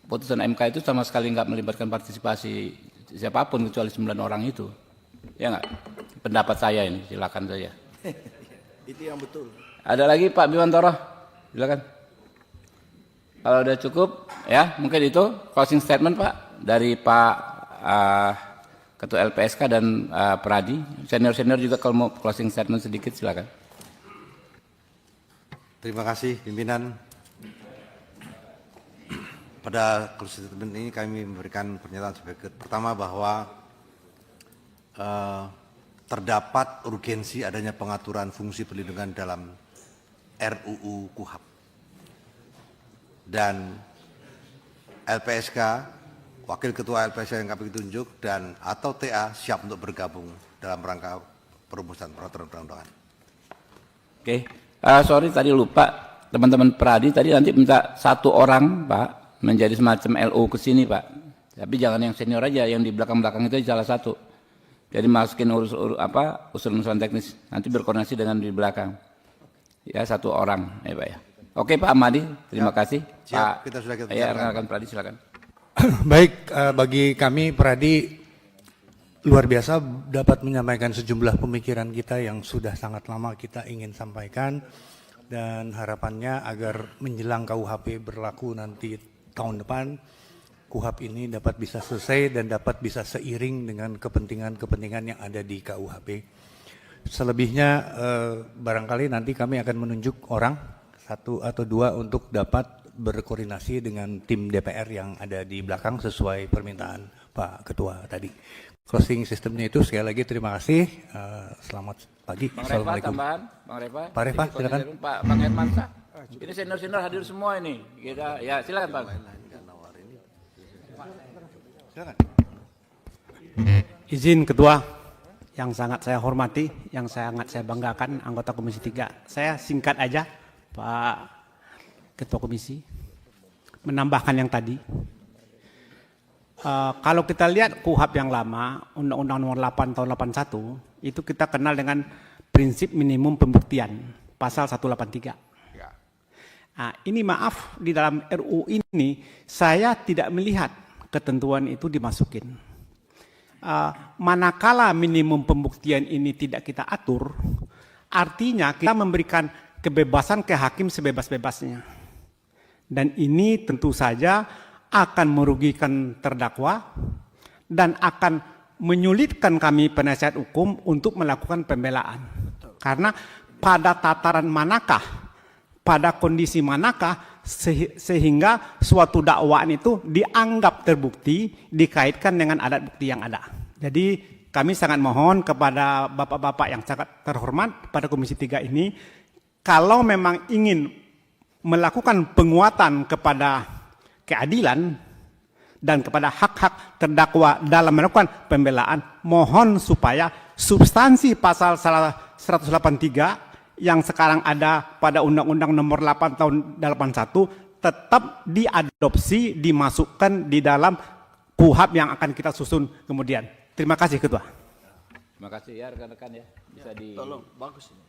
putusan MK itu sama sekali nggak melibatkan partisipasi siapapun kecuali 9 orang itu. Ya nggak? Pendapat saya ini, silakan saja. Itu yang betul. Ada lagi Pak Bimantoro? Silakan. Kalau udah cukup, ya mungkin itu closing statement Pak dari Pak Ketua LPSK dan Pradi. Senior-senior juga kalau mau closing statement sedikit silakan. Terima kasih pimpinan. Pada closing statement ini kami memberikan pernyataan sebagai pertama bahwa terdapat urgensi adanya pengaturan fungsi perlindungan dalam RUU KUHP. Dan LPSK, Wakil Ketua LPSK yang kami tunjuk dan atau TA siap untuk bergabung dalam rangka perumusan peraturan perundang-undangan. Oke, sorry tadi lupa teman-teman Pradi tadi nanti minta 1 orang Pak menjadi semacam LO ke sini Pak. Tapi jangan yang senior aja, yang di belakang-belakang itu salah satu. Jadi masukin usul-usulan teknis, nanti berkoordinasi dengan di belakang. Ya 1 orang ya Pak ya. Oke Pak Ahmadi, terima kasih. Siap, Pak, kita sudah kita ya, bicarakan. rekan Pradi silakan. Baik, bagi kami Pradi luar biasa dapat menyampaikan sejumlah pemikiran kita yang sudah sangat lama kita ingin sampaikan, dan harapannya agar menjelang KUHP berlaku nanti tahun depan, KUHP ini dapat bisa selesai dan dapat bisa seiring dengan kepentingan-kepentingan yang ada di KUHP. Selebihnya barangkali nanti kami akan menunjuk orang 1 atau 2 untuk dapat berkoordinasi dengan tim DPR yang ada di belakang sesuai permintaan Pak Ketua tadi. Closing sistemnya itu sekali lagi terima kasih. Selamat pagi. Bang Reva Assalamualaikum. tambahan, Bang Reva. Pak Reva, Jadi, silakan. Pak Bang Hermansa. Ini senior-senior hadir semua ini. Kita ya silakan Pak. Silakan. Izin Ketua yang sangat saya hormati, yang sangat saya banggakan, anggota Komisi 3. Saya singkat aja, Pak Ketua Komisi, menambahkan yang tadi. Kalau kita lihat KUHP yang lama, Undang-Undang Nomor 8 Tahun 81, itu kita kenal dengan prinsip minimum pembuktian, Pasal 183. Nah, ini maaf, di dalam RUU ini saya tidak melihat ketentuan itu dimasukin. Manakala minimum pembuktian ini tidak kita atur, artinya kita memberikan kebebasan ke hakim sebebas-bebasnya. Dan ini tentu saja akan merugikan terdakwa dan akan menyulitkan kami penasihat hukum untuk melakukan pembelaan. Karena pada tataran manakah, pada kondisi manakah sehingga suatu dakwaan itu dianggap terbukti dikaitkan dengan alat bukti yang ada. Jadi kami sangat mohon kepada bapak-bapak yang sangat terhormat pada Komisi 3 ini, kalau memang ingin melakukan penguatan kepada keadilan dan kepada hak-hak terdakwa dalam melakukan pembelaan, mohon supaya substansi pasal 183 yang sekarang ada pada Undang-Undang Nomor 8 Tahun 81 tetap diadopsi, dimasukkan di dalam KUHP yang akan kita susun kemudian. Terima kasih Ketua. Terima kasih ya rekan-rekan ya. Bisa di Tolong, bagus ini.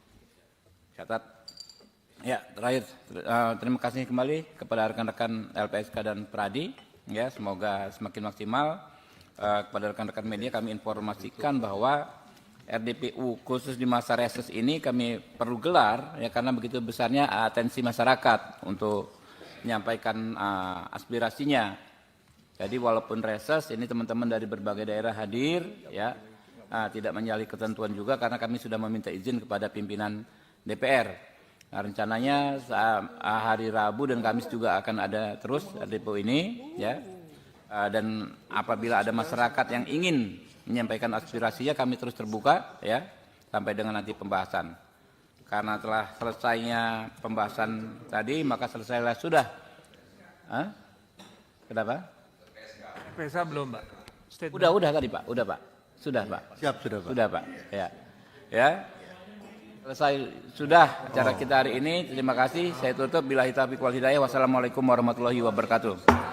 catat. Ya, terakhir terima kasih kembali kepada rekan-rekan LPSK dan Pradi. Ya, semoga semakin maksimal. Kepada rekan-rekan media kami informasikan bahwa RDPU khusus di masa reses ini kami perlu gelar ya karena begitu besarnya atensi masyarakat untuk menyampaikan aspirasinya. Jadi walaupun reses ini teman-teman dari berbagai daerah hadir ya tidak menyalahi ketentuan juga karena kami sudah meminta izin kepada pimpinan DPR. Nah, rencananya hari Rabu dan Kamis juga akan ada terus RDPU ini ya. Dan apabila ada masyarakat yang ingin menyampaikan aspirasinya kami terus terbuka ya sampai dengan nanti pembahasan. Karena telah selesainya pembahasan tadi maka selesailah sudah Kenapa? PSK belum, Pak. Udah tadi Pak, udah Pak. Sudah Pak. Siap, sudah Pak. Sudah Pak. Ya. Ya. Selesai sudah acara kita hari ini. Terima kasih. Saya tutup. Billahi taufiq wal hidayah. Wassalamualaikum warahmatullahi wabarakatuh.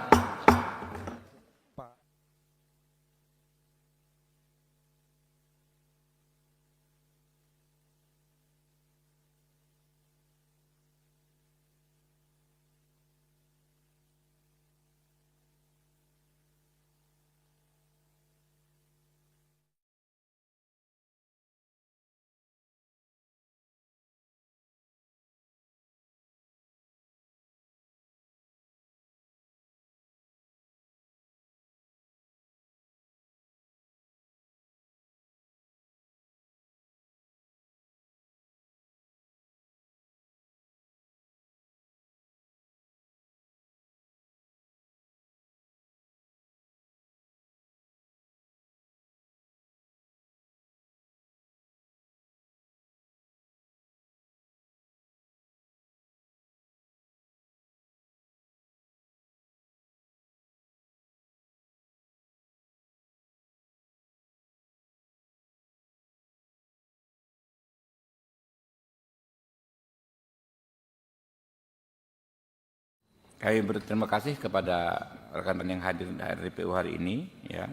Kami berterima kasih kepada rekan-rekan yang hadir dari PU hari ini. Ya.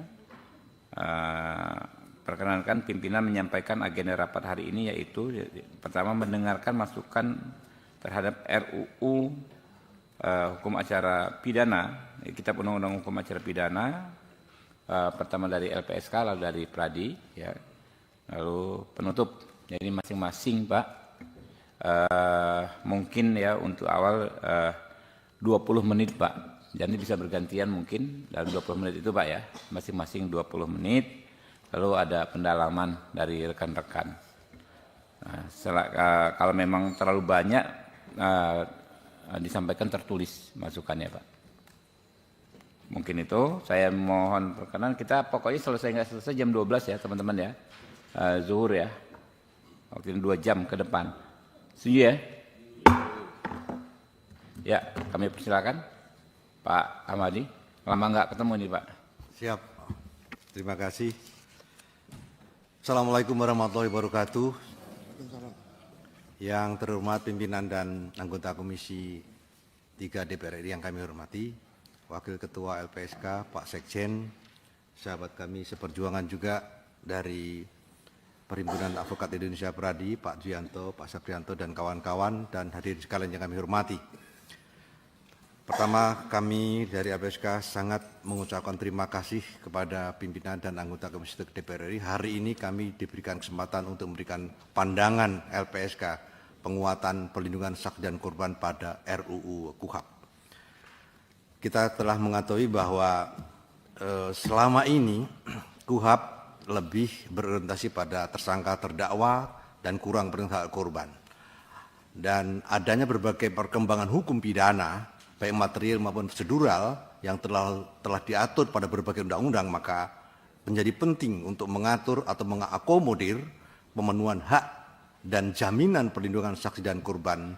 Perkenankan pimpinan menyampaikan agenda rapat hari ini yaitu pertama mendengarkan masukan terhadap RUU hukum acara pidana, Kitab Undang-Undang Hukum Acara Pidana, pertama dari LPSK lalu dari Pradi, ya. Lalu penutup. Jadi masing-masing Pak, mungkin ya untuk awal 20 menit Pak, jadi bisa bergantian mungkin dalam 20 menit itu Pak ya, masing-masing 20 menit, lalu ada pendalaman dari rekan-rekan. Nah, kalau memang terlalu banyak, disampaikan tertulis masukannya Pak. Mungkin itu, saya mohon perkenan, kita pokoknya nggak selesai jam 12 ya teman-teman ya, zuhur ya, waktu ini 2 jam ke depan. Setuju ya? Ya, kami persilakan Pak Ahmadi. Lama nggak ketemu nih Pak. Siap. Terima kasih. Assalamualaikum warahmatullahi wabarakatuh. Yang terhormat pimpinan dan anggota Komisi 3 DPR RI yang kami hormati, Wakil Ketua LPSK Pak Sekjen, sahabat kami seperjuangan juga dari Perhimpunan Advokat Indonesia Pradi, Pak Juyanto, Pak Sabrianto dan kawan-kawan, dan hadirin sekalian yang kami hormati. Pertama, kami dari LPSK sangat mengucapkan terima kasih kepada pimpinan dan anggota Komisi 3 DPR RI. Hari ini kami diberikan kesempatan untuk memberikan pandangan LPSK penguatan perlindungan saksi dan korban pada RUU KUHP. Kita telah mengetahui bahwa selama ini KUHP lebih berorientasi pada tersangka terdakwa dan kurang berorientasi korban. Dan adanya berbagai perkembangan hukum pidana baik material maupun prosedural yang telah diatur pada berbagai undang-undang, maka menjadi penting untuk mengatur atau mengakomodir pemenuhan hak dan jaminan perlindungan saksi dan korban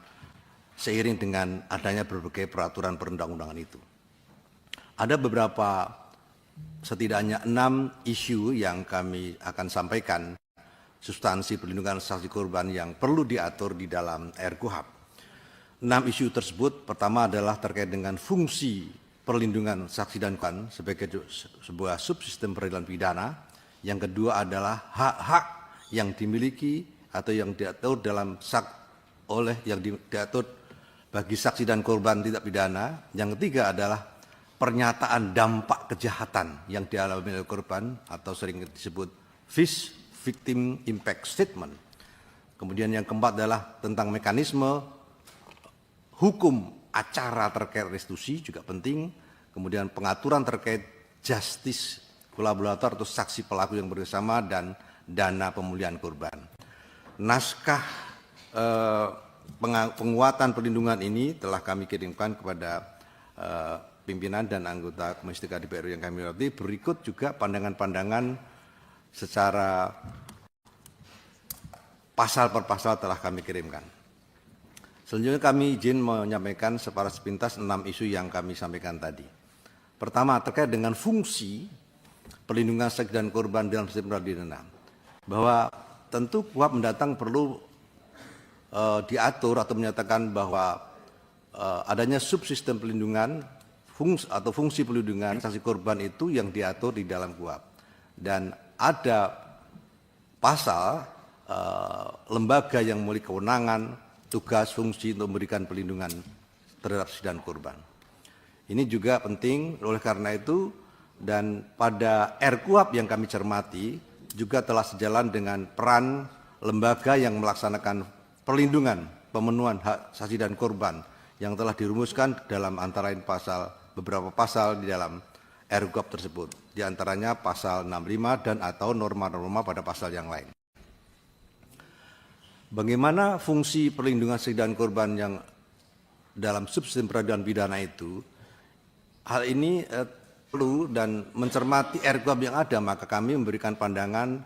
seiring dengan adanya berbagai peraturan perundang-undangan itu. Ada beberapa, setidaknya 6 isu yang kami akan sampaikan, substansi perlindungan saksi korban yang perlu diatur di dalam RKUHP. 6 isu tersebut, pertama adalah terkait dengan fungsi perlindungan saksi dan korban sebagai sebuah subsistem peradilan pidana. Yang kedua adalah hak-hak yang dimiliki atau yang diatur dalam diatur bagi saksi dan korban tindak pidana. Yang ketiga adalah pernyataan dampak kejahatan yang dialami oleh korban atau sering disebut VIS, Victim Impact Statement. Kemudian yang keempat adalah tentang mekanisme hukum acara terkait restitusi juga penting, kemudian pengaturan terkait justice kolaborator atau saksi pelaku yang bersama dan dana pemulihan korban. Naskah penguatan perlindungan ini telah kami kirimkan kepada pimpinan dan anggota Komisi 3 DPR yang kami hormati. Berikut juga pandangan-pandangan secara pasal per pasal telah kami kirimkan. Selanjutnya kami izin menyampaikan secara sepintas 6 isu yang kami sampaikan tadi. Pertama, terkait dengan fungsi perlindungan saksi dan korban dalam sistem peradilan, bahwa tentu KUHP mendatang perlu diatur atau menyatakan bahwa adanya subsistem perlindungan fungsi perlindungan saksi korban itu yang diatur di dalam KUHP, dan ada pasal lembaga yang memiliki kewenangan, tugas, fungsi untuk memberikan perlindungan terhadap saksi dan korban. Ini juga penting, oleh karena itu, dan pada RKUHP yang kami cermati juga telah sejalan dengan peran lembaga yang melaksanakan perlindungan pemenuhan hak saksi dan korban yang telah dirumuskan dalam antara lain beberapa pasal di dalam RKUHP tersebut, di antaranya pasal 65 dan atau norma-norma pada pasal yang lain. Bagaimana fungsi perlindungan saksi dan korban yang dalam subsistem peradilan pidana itu, hal ini perlu dan mencermati RKUHP yang ada, maka kami memberikan pandangan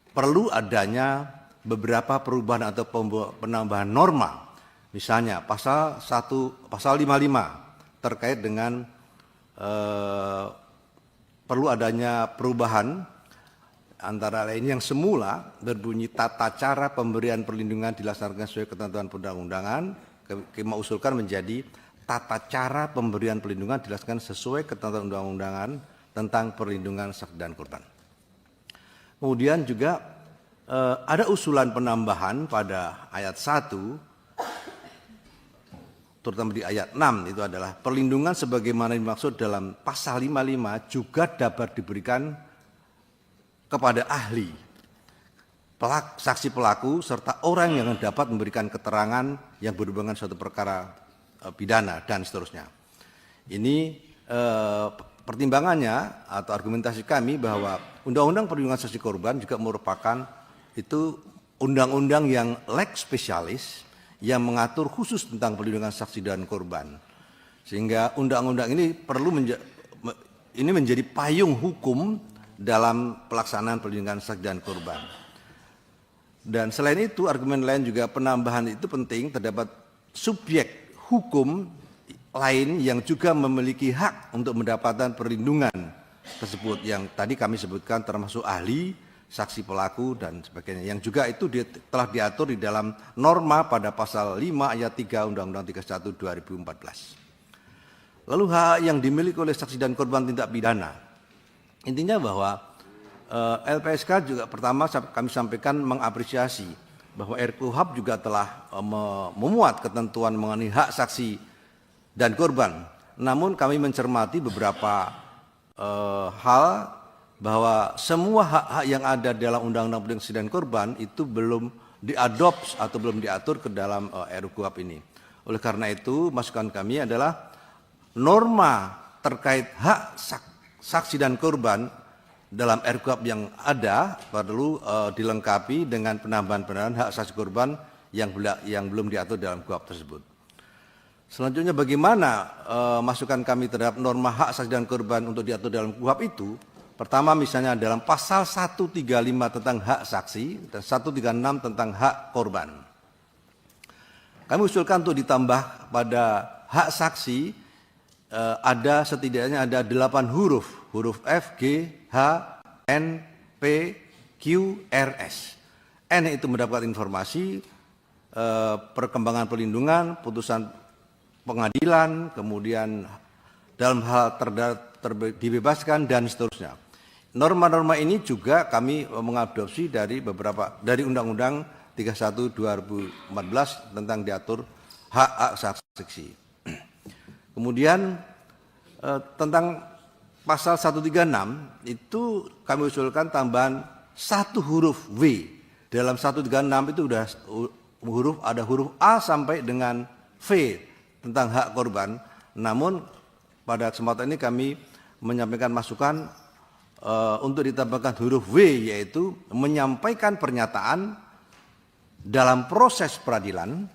perlu adanya beberapa perubahan atau penambahan norma. Misalnya pasal 55 terkait dengan perlu adanya perubahan antara lain yang semula berbunyi tata cara pemberian perlindungan dilaksanakan sesuai ketentuan perundang-undangan, kami usulkan menjadi tata cara pemberian perlindungan dilaksanakan sesuai ketentuan undang-undangan tentang perlindungan saksi dan korban. Kemudian juga ada usulan penambahan pada ayat 1, terutama di ayat 6, itu adalah perlindungan sebagaimana dimaksud dalam pasal 55 juga dapat diberikan kepada ahli, saksi pelaku, serta orang yang dapat memberikan keterangan yang berhubungan suatu perkara pidana, dan seterusnya. Ini pertimbangannya atau argumentasi kami bahwa Undang-Undang Perlindungan Saksi Korban juga merupakan itu undang-undang yang lex specialis yang mengatur khusus tentang perlindungan saksi dan korban. Sehingga undang-undang ini perlu menjadi payung hukum dalam pelaksanaan perlindungan saksi dan korban. Dan selain itu, argumen lain juga penambahan itu penting, terdapat subjek hukum lain yang juga memiliki hak untuk mendapatkan perlindungan tersebut, yang tadi kami sebutkan termasuk ahli, saksi pelaku, dan sebagainya, yang juga itu telah diatur di dalam norma pada pasal 5 ayat 3 Undang-Undang 31 2014. Lalu hak yang dimiliki oleh saksi dan korban tindak pidana, intinya bahwa LPSK juga pertama kami sampaikan mengapresiasi bahwa RKUHP juga telah memuat ketentuan mengenai hak saksi dan korban. Namun kami mencermati beberapa hal bahwa semua hak-hak yang ada dalam Undang-Undang Perlindungan Saksi dan Korban itu belum diadopsi atau belum diatur ke dalam RKUHP ini. Oleh karena itu, masukan kami adalah norma terkait hak saksi dan korban dalam RKUHP yang ada perlu dilengkapi dengan penambahan-penambahan hak saksi korban yang belum diatur dalam KUHP tersebut. Selanjutnya, bagaimana masukan kami terhadap norma hak saksi dan korban untuk diatur dalam KUHP itu? Pertama, misalnya dalam pasal 135 tentang hak saksi dan 136 tentang hak korban. Kami usulkan untuk ditambah pada hak saksi setidaknya ada 8 huruf F, G, H, N, P, Q, R, S. N itu mendapat informasi, perkembangan perlindungan, putusan pengadilan, kemudian dalam hal dibebaskan, dan seterusnya. Norma-norma ini juga kami mengadopsi dari Undang-Undang 31 2014 tentang diatur hak saksi. Kemudian tentang pasal 136 itu kami usulkan tambahan 1 huruf W. Dalam 136 itu ada huruf A sampai dengan V tentang hak korban. Namun pada kesempatan ini kami menyampaikan masukan untuk ditambahkan huruf W, yaitu menyampaikan pernyataan dalam proses peradilan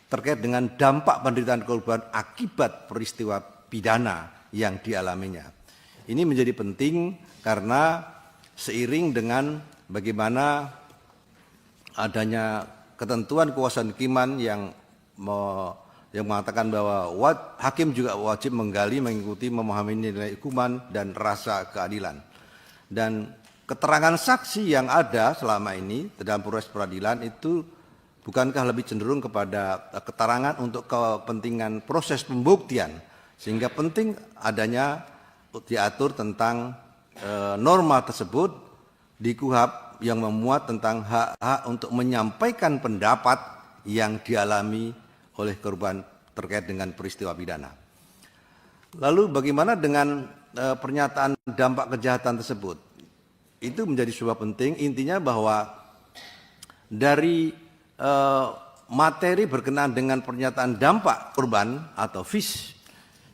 terkait dengan dampak penderitaan korban akibat peristiwa pidana yang dialaminya. Ini menjadi penting karena seiring dengan bagaimana adanya ketentuan kekuasaan hakiman yang yang mengatakan bahwa hakim juga wajib menggali, mengikuti, memahami nilai hukuman dan rasa keadilan. Dan keterangan saksi yang ada selama ini dalam proses peradilan itu bukankah lebih cenderung kepada keterangan untuk kepentingan proses pembuktian, sehingga penting adanya diatur tentang norma tersebut di KUHP yang memuat tentang hak-hak untuk menyampaikan pendapat yang dialami oleh korban terkait dengan peristiwa pidana. Lalu bagaimana dengan pernyataan dampak kejahatan tersebut? Itu menjadi sebuah penting, intinya bahwa dari materi berkenaan dengan pernyataan dampak korban atau FIS,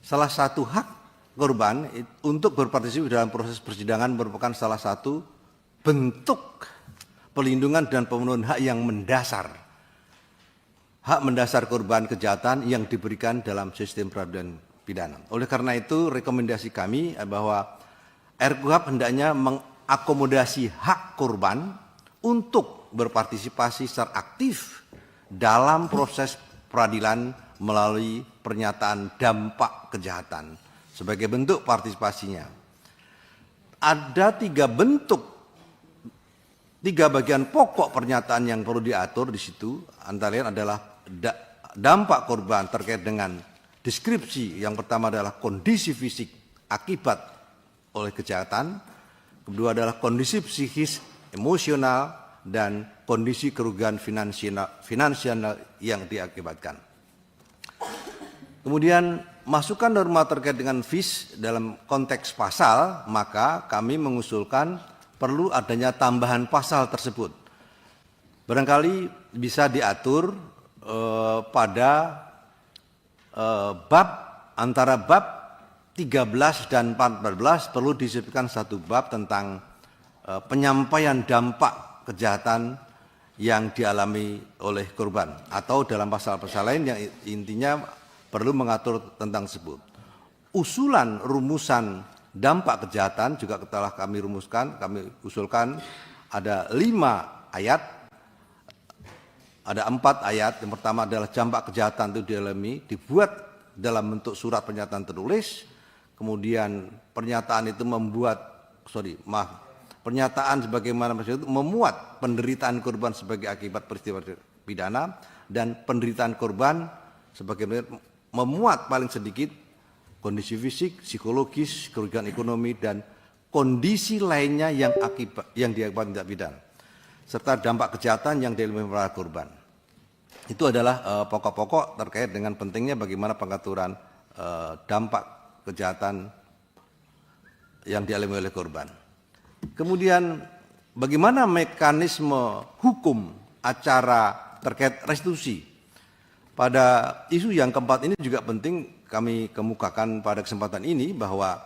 salah satu hak korban untuk berpartisipasi dalam proses persidangan merupakan salah satu bentuk pelindungan dan pemenuhan hak yang mendasar. Hak mendasar korban kejahatan yang diberikan dalam sistem peradilan pidana. Oleh karena itu, rekomendasi kami bahwa RKUHP hendaknya mengakomodasi hak korban untuk berpartisipasi secara aktif dalam proses peradilan melalui pernyataan dampak kejahatan sebagai bentuk partisipasinya. Ada tiga bagian pokok pernyataan yang perlu diatur di situ, antara lain adalah dampak korban terkait dengan deskripsi. Yang pertama adalah kondisi fisik akibat oleh kejahatan, kedua adalah kondisi psikis, emosional, dan kondisi kerugian finansial yang diakibatkan. Kemudian masukkan norma terkait dengan FIS dalam konteks pasal, maka kami mengusulkan perlu adanya tambahan pasal tersebut. Barangkali bisa diatur pada bab antara bab 13 dan 14 perlu disebutkan satu bab tentang penyampaian dampak kejahatan yang dialami oleh korban, atau dalam pasal-pasal lain yang intinya perlu mengatur tentang tersebut. Usulan rumusan dampak kejahatan juga telah kami usulkan ada 5 ayat. Ada 4 ayat. Yang pertama adalah dampak kejahatan itu dialami, dibuat dalam bentuk surat pernyataan tertulis. Kemudian pernyataan itu pernyataan sebagaimana itu memuat penderitaan korban sebagai akibat peristiwa pidana, dan penderitaan korban sebagai memuat paling sedikit kondisi fisik, psikologis, kerugian ekonomi, dan kondisi lainnya yang diakibatkan tindak pidana, serta dampak kejahatan yang dialami para korban. Itu adalah pokok-pokok terkait dengan pentingnya bagaimana pengaturan dampak kejahatan yang dialami oleh korban. Kemudian bagaimana mekanisme hukum acara terkait restitusi. Pada isu yang keempat ini juga penting kami kemukakan pada kesempatan ini bahwa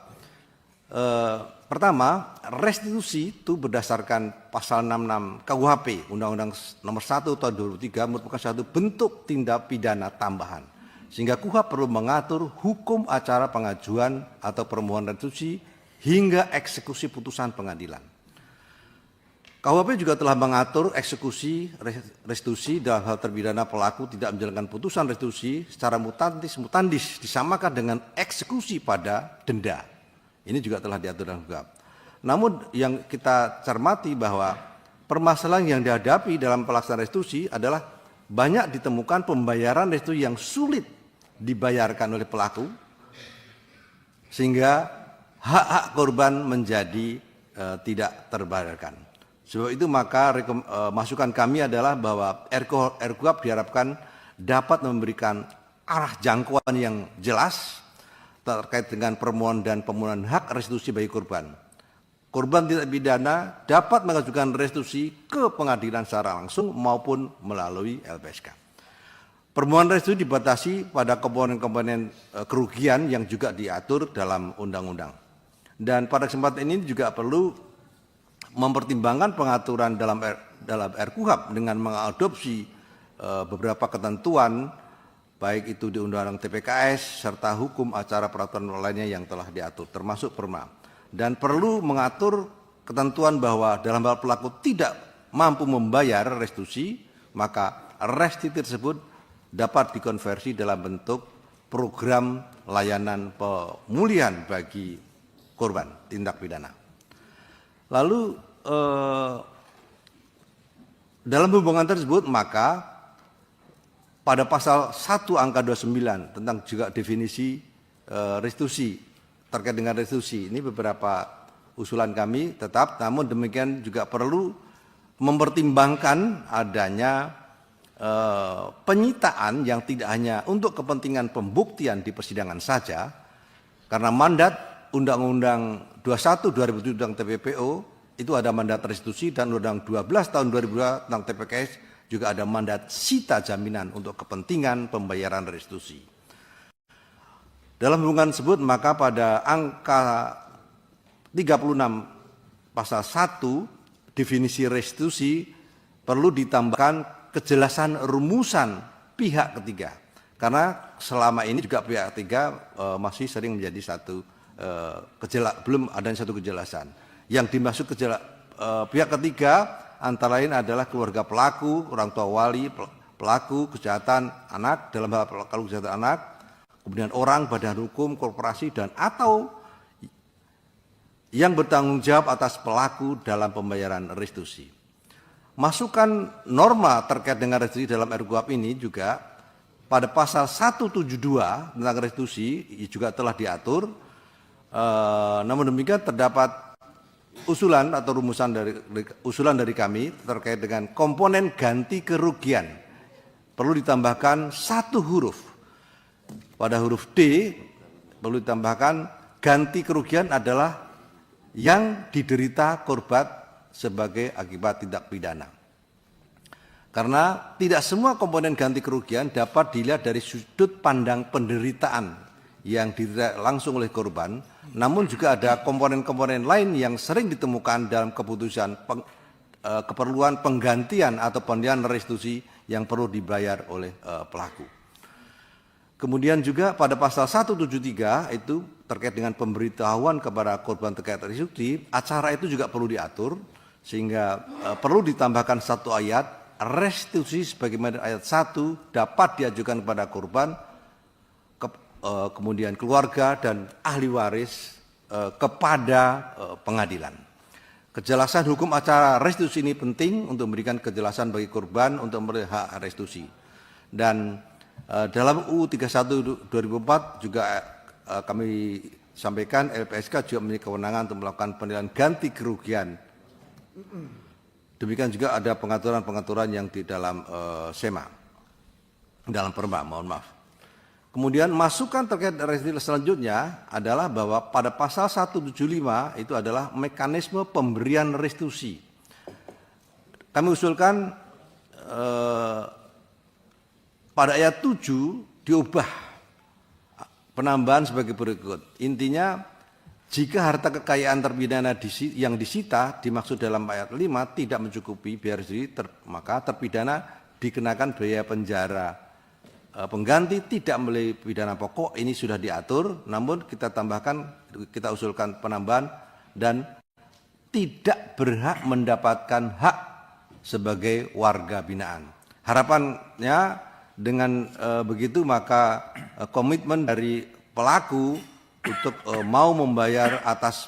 pertama, restitusi itu berdasarkan pasal 66 KUHP Undang-Undang Nomor 1 Tahun 2003 merupakan satu bentuk tindak pidana tambahan, sehingga KUHP perlu mengatur hukum acara pengajuan atau permohonan restitusi hingga eksekusi putusan pengadilan. KUHP juga telah mengatur eksekusi restitusi dalam hal terpidana pelaku tidak menjalankan putusan restitusi secara mutandis disamakan dengan eksekusi pada denda. Ini juga telah diatur dalam KUHP. Namun yang kita cermati bahwa permasalahan yang dihadapi dalam pelaksanaan restitusi adalah banyak ditemukan pembayaran restitusi yang sulit dibayarkan oleh pelaku, sehingga hak-hak korban menjadi tidak terbayarkan. Sebab itu maka masukan kami adalah bahwa RKUHP diharapkan dapat memberikan arah jangkauan yang jelas terkait dengan permohonan dan pemenuhan hak restitusi bagi korban. Korban tindak pidana dapat mengajukan restitusi ke pengadilan secara langsung maupun melalui LPSK. Permohonan restitusi dibatasi pada komponen-komponen kerugian yang juga diatur dalam undang-undang. Dan pada kesempatan ini juga perlu mempertimbangkan pengaturan dalam RKUHP dengan mengadopsi beberapa ketentuan baik itu di Undang-Undang TPKS serta hukum acara peraturan lainnya yang telah diatur termasuk Perma, dan perlu mengatur ketentuan bahwa dalam hal pelaku tidak mampu membayar restitusi, maka restitusi tersebut dapat dikonversi dalam bentuk program layanan pemulihan bagi korban tindak pidana. Lalu dalam hubungan tersebut maka pada pasal 1 angka 29 tentang juga definisi restitusi terkait dengan restitusi, ini beberapa usulan kami tetap, namun demikian juga perlu mempertimbangkan adanya penyitaan yang tidak hanya untuk kepentingan pembuktian di persidangan saja, karena mandat Undang-Undang 21 2007 tentang TPPO itu ada mandat restitusi, dan Undang-Undang 12 tahun 2002 tentang TPKS juga ada mandat sita jaminan untuk kepentingan pembayaran restitusi. Dalam hubungan tersebut maka pada angka 36 pasal 1 definisi restitusi perlu ditambahkan kejelasan rumusan pihak ketiga, karena selama ini juga pihak ketiga masih sering menjadi belum ada satu kejelasan. Yang dimaksud pihak ketiga antara lain adalah keluarga pelaku, orang tua wali pelaku kejahatan anak dalam hal kalau kejahatan anak, kemudian orang, badan hukum, korporasi, dan atau yang bertanggung jawab atas pelaku dalam pembayaran restitusi. Masukan norma terkait dengan restitusi dalam RKUHP ini juga pada pasal 172 tentang restitusi juga telah diatur, namun demikian terdapat usulan atau usulan dari kami terkait dengan komponen ganti kerugian. Perlu ditambahkan satu huruf. Pada huruf D perlu ditambahkan ganti kerugian adalah yang diderita korban sebagai akibat tindak pidana. Karena tidak semua komponen ganti kerugian dapat dilihat dari sudut pandang penderitaan yang diderita langsung oleh korban, namun juga ada komponen-komponen lain yang sering ditemukan dalam keputusan keperluan penggantian atau pemberian restitusi yang perlu dibayar oleh pelaku. Kemudian juga pada pasal 173 itu terkait dengan pemberitahuan kepada korban terkait restitusi, acara itu juga perlu diatur, sehingga perlu ditambahkan satu ayat, restitusi sebagaimana ayat 1 dapat diajukan kepada korban, kemudian keluarga dan ahli waris kepada pengadilan. Kejelasan hukum acara restitusi ini penting untuk memberikan kejelasan bagi korban untuk memperoleh hak restitusi. Dan dalam UU 31 2004 juga kami sampaikan LPSK juga memiliki kewenangan untuk melakukan penilaian ganti kerugian. Demikian juga ada pengaturan-pengaturan yang di dalam SEMA, dalam perma, mohon maaf. Kemudian masukan terkait restitusi selanjutnya adalah bahwa pada pasal 175 itu adalah mekanisme pemberian restitusi. Kami usulkan pada ayat 7 diubah penambahan sebagai berikut. Intinya, jika harta kekayaan terpidana yang disita dimaksud dalam ayat 5 tidak mencukupi biaya restitusi, maka terpidana dikenakan biaya penjara. Pengganti tidak melalui pidana pokok, ini sudah diatur, namun kita tambahkan, kita usulkan penambahan dan tidak berhak mendapatkan hak sebagai warga binaan. Harapannya dengan begitu maka komitmen dari pelaku untuk mau membayar atas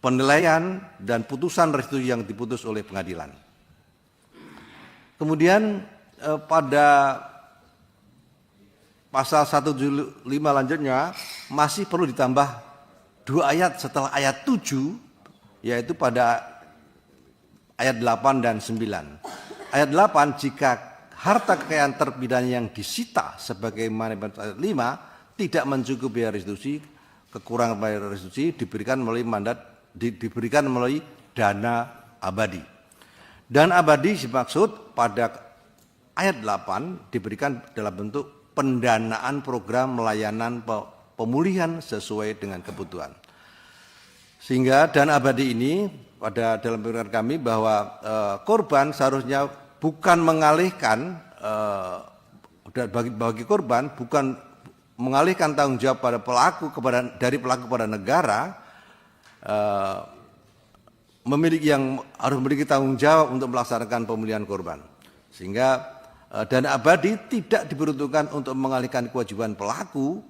penilaian dan putusan restitusi yang diputus oleh pengadilan. Kemudian pada pasal 175 lanjutnya masih perlu ditambah 2 ayat setelah ayat 7, yaitu pada ayat 8 dan 9. Ayat 8, jika harta kekayaan terpidana yang disita sebagaimana ayat 5 tidak mencukupi biaya restitusi, kekurangan bayar restitusi diberikan melalui dana abadi. Dana abadi dimaksud pada ayat 8 diberikan dalam bentuk pendanaan program melayanan pemulihan sesuai dengan kebutuhan. Sehingga dana abadi ini pada dalam pikiran kami bahwa korban seharusnya bukan mengalihkan bagi korban bukan mengalihkan tanggung jawab pada pelaku dari pelaku kepada negara, harus memiliki tanggung jawab untuk melaksanakan pemulihan korban. Sehingga dana abadi tidak diperuntukkan untuk mengalihkan kewajiban pelaku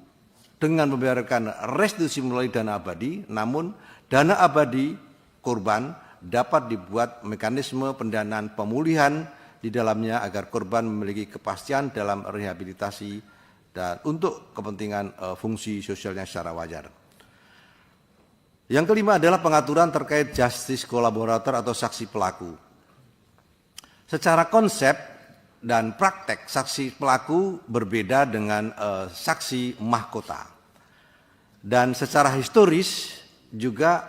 dengan membayarkan restitusi melalui dana abadi, namun dana abadi korban dapat dibuat mekanisme pendanaan pemulihan di dalamnya agar korban memiliki kepastian dalam rehabilitasi dan untuk kepentingan fungsi sosialnya secara wajar. Yang kelima adalah pengaturan terkait justice collaborator atau saksi pelaku. Secara konsep dan praktek, saksi pelaku berbeda dengan saksi mahkota. Dan secara historis juga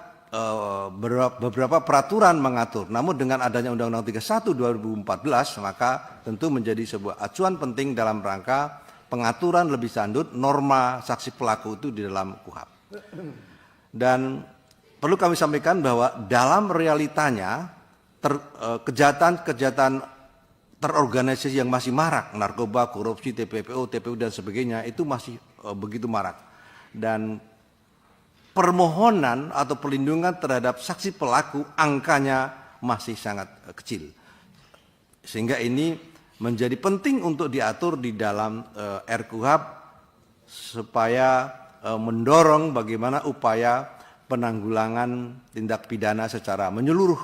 beberapa peraturan mengatur. Namun dengan adanya Undang-Undang 31 2014, maka tentu menjadi sebuah acuan penting dalam rangka pengaturan lebih lanjut norma saksi pelaku itu di dalam KUHP. Dan perlu kami sampaikan bahwa dalam realitanya kejahatan terorganisasi yang masih marak, narkoba, korupsi, TPPO, TPU dan sebagainya itu masih begitu marak. Dan permohonan atau perlindungan terhadap saksi pelaku angkanya masih sangat kecil. Sehingga ini menjadi penting untuk diatur di dalam RKUHP supaya mendorong bagaimana upaya penanggulangan tindak pidana secara menyeluruh,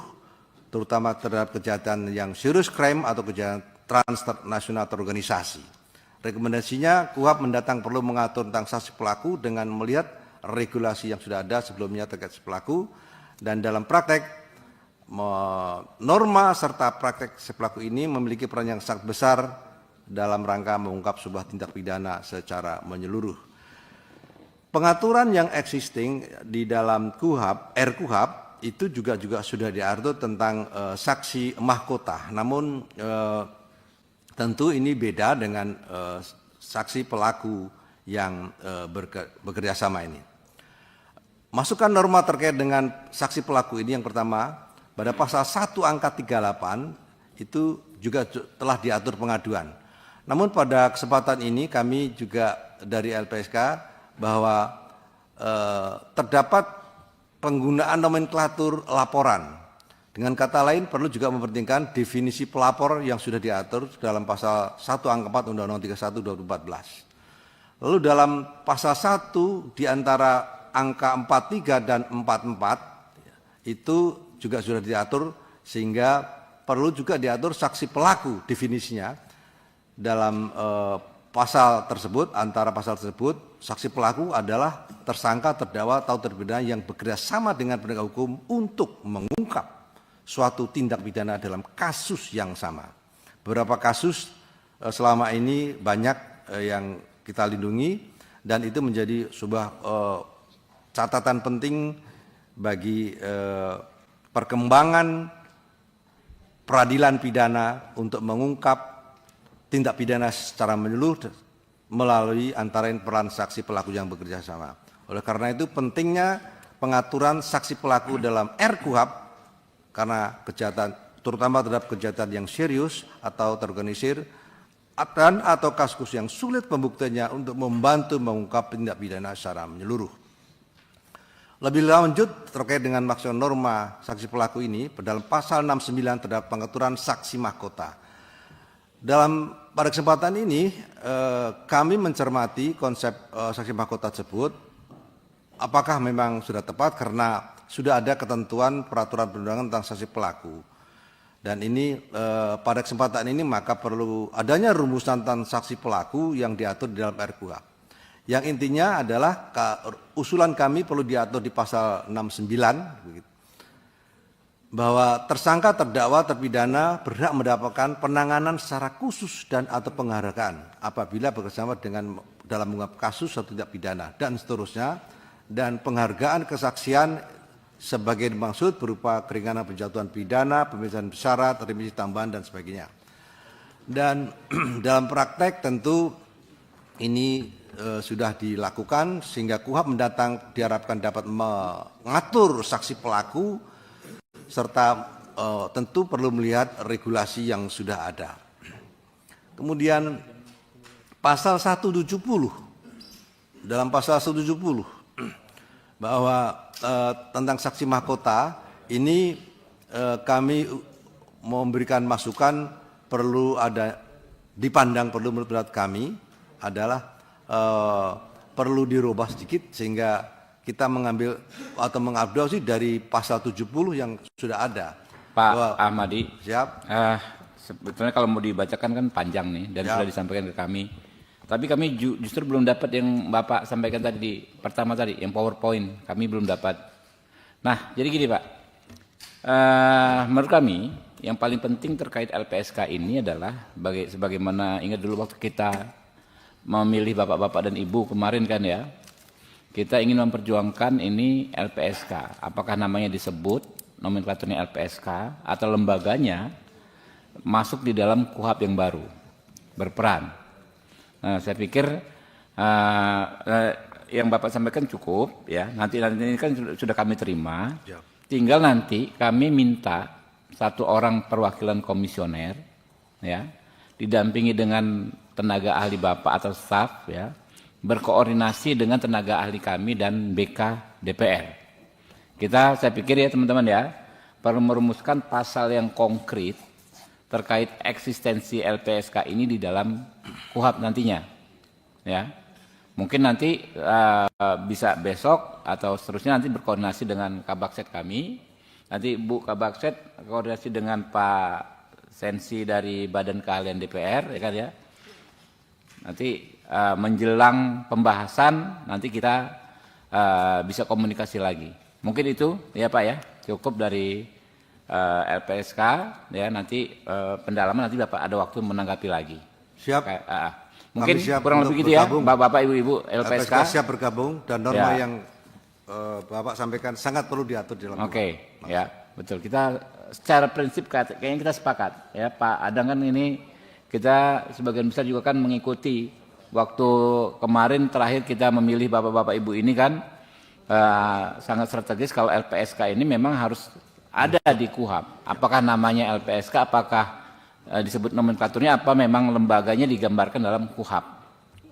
terutama terhadap kejahatan yang serious crime atau kejahatan transnasional terorganisasi. Rekomendasinya KUHP mendatang perlu mengatur tentang saksi pelaku dengan melihat regulasi yang sudah ada sebelumnya terkait saksi pelaku, dan dalam praktek norma serta praktek saksi pelaku ini memiliki peran yang sangat besar dalam rangka mengungkap sebuah tindak pidana secara menyeluruh. Pengaturan yang existing di dalam RKUHP itu juga sudah diatur tentang saksi mahkota. Namun tentu ini beda dengan saksi pelaku yang bekerja sama ini. Masukan norma terkait dengan saksi pelaku ini yang pertama, pada pasal 1 angka 38 itu juga telah diatur pengaduan. Namun pada kesempatan ini kami juga dari LPSK bahwa terdapat penggunaan nomenklatur laporan. Dengan kata lain perlu juga mempertimbangkan definisi pelapor yang sudah diatur dalam pasal 1 angka 4 Undang-Undang 31 2014. Lalu dalam pasal 1 di antara angka 43 dan 44 itu juga sudah diatur, sehingga perlu juga diatur saksi pelaku definisinya dalam pasal tersebut. Antara pasal tersebut saksi pelaku adalah tersangka, terdakwa atau terpidana yang bekerja sama dengan penegak hukum untuk mengungkap suatu tindak pidana dalam kasus yang sama. Beberapa kasus selama ini banyak yang kita lindungi, dan itu menjadi sebuah catatan penting bagi perkembangan peradilan pidana untuk mengungkap tindak pidana secara menyeluruh melalui antara peran saksi pelaku yang bekerja sama. Oleh karena itu pentingnya pengaturan saksi pelaku dalam RKUHP, karena kejahatan terutama terhadap kejahatan yang serius atau terorganisir dan atau kasus yang sulit pembuktiannya untuk membantu mengungkap tindak pidana secara menyeluruh. Lebih lanjut terkait dengan maksud norma saksi pelaku ini, dalam pasal 69 terhadap pengaturan saksi mahkota. Pada kesempatan ini kami mencermati konsep saksi mahkota tersebut, apakah memang sudah tepat karena sudah ada ketentuan peraturan perundangan tentang saksi pelaku. Dan ini pada kesempatan ini maka perlu adanya rumusan tentang saksi pelaku yang diatur di dalam RKUHP. Yang intinya adalah usulan kami perlu diatur di pasal 69 bahwa tersangka, terdakwa, terpidana berhak mendapatkan penanganan secara khusus dan atau penghargaan apabila bekerjasama dengan dalam mengungkap kasus atau tindak pidana dan seterusnya, dan penghargaan kesaksian sebagai dimaksud berupa keringanan penjatuhan pidana, pembebasan bersyarat, remisi tambahan dan sebagainya. Dan dalam praktek tentu ini sudah dilakukan, sehingga KUHP mendatang diharapkan dapat mengatur saksi pelaku serta tentu perlu melihat regulasi yang sudah ada. Kemudian pasal 170, dalam pasal 170 bahwa tentang saksi mahkota ini kami memberikan masukan perlu ada dipandang perlu menurut pendapat kami adalah perlu dirubah sedikit sehingga kita mengambil atau mengadopsi dari pasal 70 yang sudah ada. Pak Ahmadi, Siap. sebetulnya kalau mau dibacakan kan panjang nih dan Ya. sudah disampaikan ke kami. Tapi kami justru belum dapat yang Bapak sampaikan tadi di pertama tadi, yang PowerPoint. Kami belum dapat. Nah, jadi gini Pak, menurut kami yang paling penting terkait LPSK ini adalah sebagaimana ingat dulu waktu kita memilih bapak-bapak dan ibu kemarin kan ya, kita ingin memperjuangkan ini LPSK. Apakah namanya disebut nomenklaturnya LPSK atau lembaganya masuk di dalam KUHP yang baru berperan. Nah, saya pikir yang Bapak sampaikan cukup ya. Nanti ini kan sudah kami terima. Tinggal nanti kami minta satu orang perwakilan komisioner ya, didampingi dengan tenaga ahli Bapak atau staf ya, berkoordinasi dengan tenaga ahli kami dan BK DPR. Saya pikir ya teman-teman ya, perlu merumuskan pasal yang konkret terkait eksistensi LPSK ini di dalam KUHP nantinya. Ya. Mungkin nanti bisa besok atau seterusnya nanti berkoordinasi dengan Kabakset kami. Nanti Bu Kabakset koordinasi dengan Pak Sensi dari Badan Keahlian DPR ya kan ya. Nanti menjelang pembahasan nanti kita bisa komunikasi lagi. Mungkin itu ya Pak ya, cukup dari LPSK ya, nanti pendalaman nanti Bapak ada waktu menanggapi lagi. Siap. Mungkin siap kurang untuk lebih gitu bergabung. ya Bapak Ibu LPSK. Siap bergabung dan norma Ya. yang Bapak sampaikan sangat perlu diatur di dalam Oke, ya betul. Kita secara prinsip kayaknya kita sepakat ya Pak Adang, kan ini kita sebagian besar juga kan mengikuti waktu kemarin terakhir kita memilih bapak-bapak ibu ini kan sangat strategis kalau LPSK ini memang harus ada di KUHP. Apakah namanya LPSK, apakah disebut nomenklaturnya, apa memang lembaganya digambarkan dalam KUHP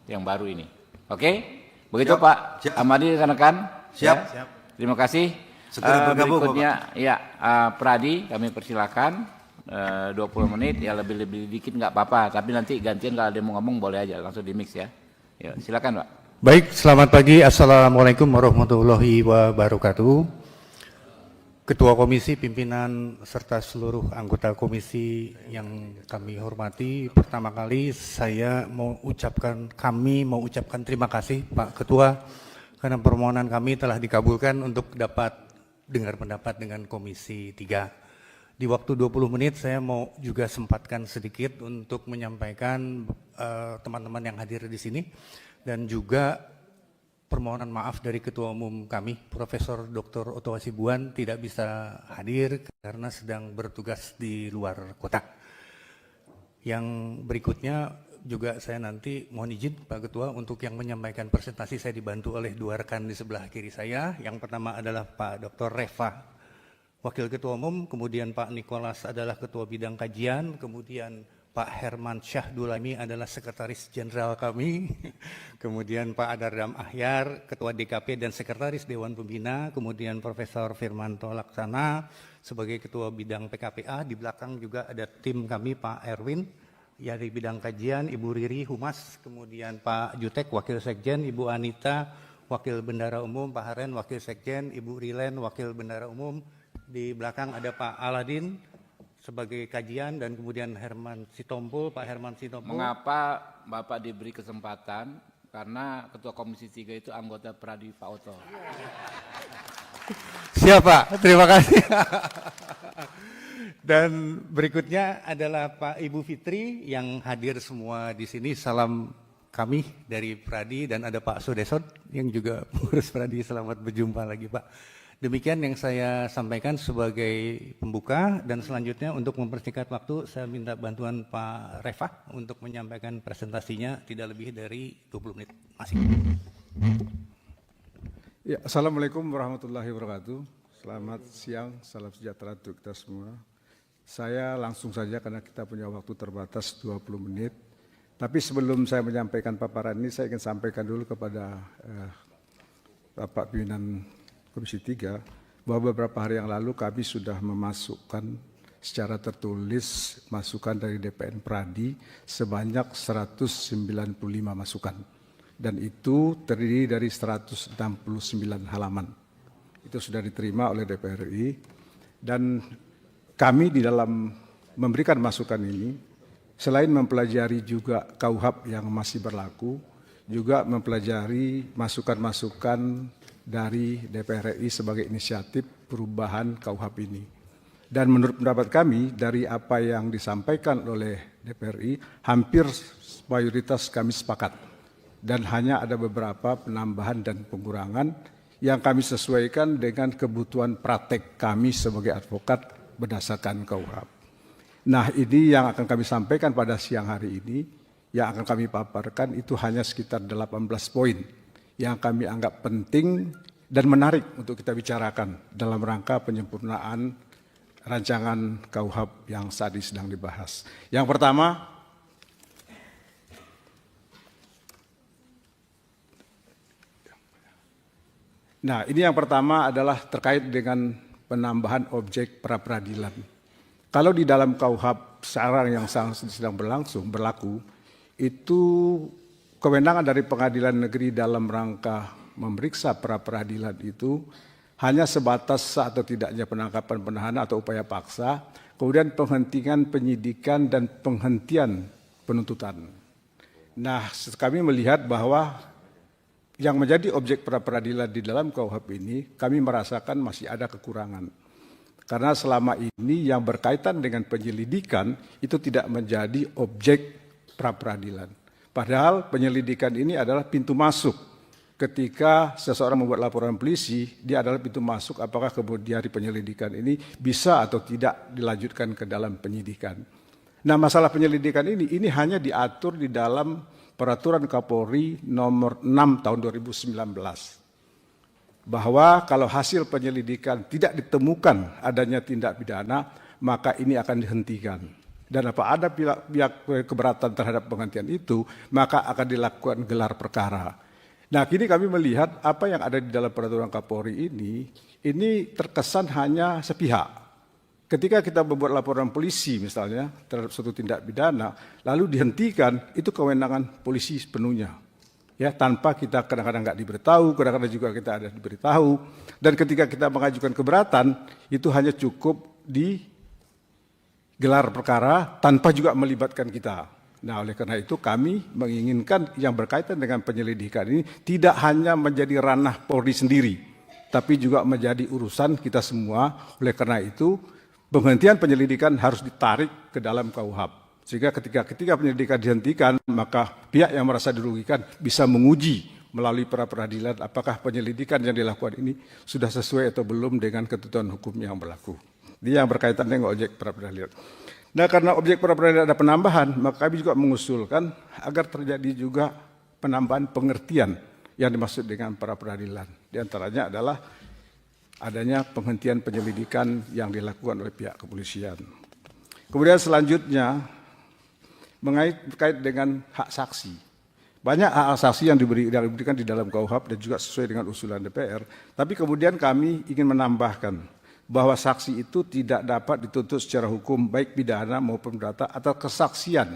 yang baru ini. Oke? Begitu Siap. Pak Siap. Ahmadi, rekan-rekan. Siap. Ya. Terima kasih. Segera bergabung, berikutnya ya Pradi, kami persilakan 20 menit ya, lebih dikit nggak apa-apa, tapi nanti gantian kalau ada yang mau ngomong boleh aja langsung di mix ya. Ya, silakan Pak. Baik, selamat pagi. Assalamualaikum warahmatullahi wabarakatuh. Ketua Komisi, pimpinan, serta seluruh anggota komisi yang kami hormati, pertama kali kami mau ucapkan terima kasih Pak Ketua, karena permohonan kami telah dikabulkan untuk dapat dengar pendapat dengan Komisi 3. Di waktu 20 menit saya mau juga sempatkan sedikit untuk menyampaikan teman-teman yang hadir di sini, dan juga permohonan maaf dari Ketua Umum kami, Profesor Dr. Otto Hasibuan, tidak bisa hadir karena sedang bertugas di luar kota. Yang berikutnya juga saya nanti mohon izin Pak Ketua untuk yang menyampaikan presentasi, saya dibantu oleh dua rekan di sebelah kiri saya. Yang pertama adalah Pak Dr. Reva, Wakil Ketua Umum, kemudian Pak Nikolas adalah Ketua Bidang Kajian, kemudian Pak Herman Syahdulami adalah Sekretaris Jenderal kami, kemudian Pak Adardam Ahyar, Ketua DKP dan Sekretaris Dewan Pembina, kemudian Profesor Firmanto Laksana sebagai Ketua Bidang PKPA, di belakang juga ada tim kami Pak Erwin, ya di bidang kajian, Ibu Riri Humas, kemudian Pak Jutek Wakil Sekjen, Ibu Anita Wakil Bendara Umum, Pak Haren Wakil Sekjen, Ibu Rilen Wakil Bendara Umum, di belakang ada Pak Aladin sebagai kajian, dan kemudian Herman Sitompul, Pak Herman Sitompul. Mengapa Bapak diberi kesempatan? Karena Ketua Komisi 3 itu anggota Pradi Pak Oto. Siap Pak, terima kasih. Dan berikutnya adalah Pak Ibu Fitri yang hadir semua di sini. Salam kami dari Pradi, dan ada Pak Sodesot yang juga pengurus Pradi. Selamat berjumpa lagi Pak. Demikian yang saya sampaikan sebagai pembuka, dan selanjutnya untuk mempersingkat waktu saya minta bantuan Pak Reva untuk menyampaikan presentasinya tidak lebih dari 20 menit. Masih. Ya, Assalamualaikum warahmatullahi wabarakatuh. Selamat siang, salam sejahtera untuk kita semua. Saya langsung saja karena kita punya waktu terbatas 20 menit. Tapi sebelum saya menyampaikan paparan ini, saya ingin sampaikan dulu kepada Bapak Pimpinan Komisi 3 bahwa beberapa hari yang lalu kami sudah memasukkan secara tertulis masukan dari DPN Pradi sebanyak 195 masukan. Dan itu terdiri dari 169 halaman. Itu sudah diterima oleh DPR RI. Dan kami di dalam memberikan masukan ini, selain mempelajari juga KUHP yang masih berlaku, juga mempelajari masukan-masukan dari DPR RI sebagai inisiatif perubahan KUHP ini. Dan menurut pendapat kami, dari apa yang disampaikan oleh DPR RI, hampir mayoritas kami sepakat. Dan hanya ada beberapa penambahan dan pengurangan yang kami sesuaikan dengan kebutuhan praktek kami sebagai advokat berdasarkan KUHP. Nah, ini yang akan kami sampaikan pada siang hari ini, yang akan kami paparkan itu hanya sekitar 18 poin yang kami anggap penting dan menarik untuk kita bicarakan dalam rangka penyempurnaan rancangan KUHP yang saat ini sedang dibahas. Yang pertama, ini yang pertama adalah terkait dengan penambahan objek pra-peradilan. Kalau di dalam KUHP sekarang yang sedang berlaku, itu kewenangan dari pengadilan negeri dalam rangka memeriksa pra-peradilan itu hanya sebatas sah atau tidaknya penangkapan penahanan atau upaya paksa, kemudian penghentian penyidikan dan penghentian penuntutan. Nah, kami melihat bahwa yang menjadi objek pra-peradilan di dalam KUHP ini, kami merasakan masih ada kekurangan. Karena selama ini yang berkaitan dengan penyelidikan itu tidak menjadi objek pra-peradilan. Padahal penyelidikan ini adalah pintu masuk. Ketika seseorang membuat laporan polisi, dia adalah pintu masuk apakah kemudian di penyelidikan ini bisa atau tidak dilanjutkan ke dalam penyidikan. Nah, masalah penyelidikan ini hanya diatur di dalam Peraturan Kapolri nomor 6 tahun 2019. Bahwa kalau hasil penyelidikan tidak ditemukan adanya tindak pidana, maka ini akan dihentikan. Dan apa ada pihak keberatan terhadap penghentian itu, maka akan dilakukan gelar perkara. Nah, kini kami melihat apa yang ada di dalam Peraturan Kapolri ini terkesan hanya sepihak. Ketika kita membuat laporan polisi misalnya terhadap suatu tindak pidana, lalu dihentikan, itu kewenangan polisi sepenuhnya. Ya, tanpa kita kadang-kadang nggak diberitahu, kadang-kadang juga kita ada diberitahu. Dan ketika kita mengajukan keberatan, itu hanya cukup di gelar perkara tanpa juga melibatkan kita. Nah, oleh karena itu kami menginginkan yang berkaitan dengan penyelidikan ini tidak hanya menjadi ranah Polri sendiri, tapi juga menjadi urusan kita semua. Oleh karena itu, penghentian penyelidikan harus ditarik ke dalam KUHP. Sehingga ketika penyelidikan dihentikan, maka pihak yang merasa dirugikan bisa menguji melalui pra-peradilan apakah penyelidikan yang dilakukan ini sudah sesuai atau belum dengan ketentuan hukum yang berlaku. Ini yang berkaitan dengan objek pra-peradilan. Nah, karena objek pra-peradilan ada penambahan, maka kami juga mengusulkan agar terjadi juga penambahan pengertian yang dimaksud dengan pra-peradilan. Di antaranya adalah adanya penghentian penyelidikan yang dilakukan oleh pihak kepolisian. Kemudian selanjutnya, terkait dengan hak saksi. Banyak hak saksi yang diberikan di dalam KUHP dan juga sesuai dengan usulan DPR. Tapi kemudian kami ingin menambahkan bahwa saksi itu tidak dapat dituntut secara hukum baik pidana maupun perdata atas kesaksian,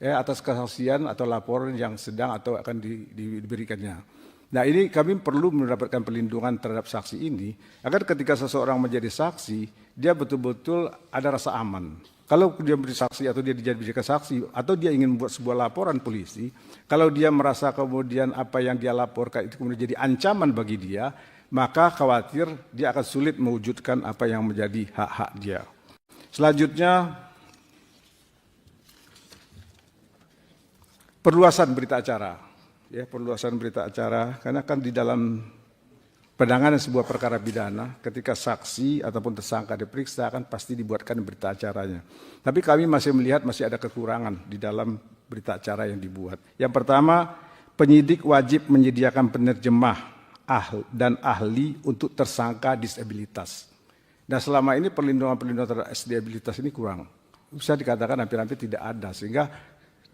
atas kesaksian atau laporan yang sedang atau akan diberikannya. Nah, ini kami perlu mendapatkan perlindungan terhadap saksi ini agar ketika seseorang menjadi saksi, dia betul-betul ada rasa aman. Kalau dia menjadi saksi atau dia dijadikan saksi atau dia ingin membuat sebuah laporan polisi, kalau dia merasa kemudian apa yang dia laporkan itu kemudian jadi ancaman bagi dia, maka khawatir dia akan sulit mewujudkan apa yang menjadi hak-hak dia. Selanjutnya, perluasan berita acara. Ya, perluasan berita acara, karena kan di dalam penanganan sebuah perkara pidana, ketika saksi ataupun tersangka diperiksa kan pasti dibuatkan berita acaranya. Tapi kami masih melihat masih ada kekurangan di dalam berita acara yang dibuat. Yang pertama, penyidik wajib menyediakan penerjemah dan ahli untuk tersangka disabilitas. Dan selama ini perlindungan terhadap disabilitas ini kurang. Bisa dikatakan hampir-hampir tidak ada, sehingga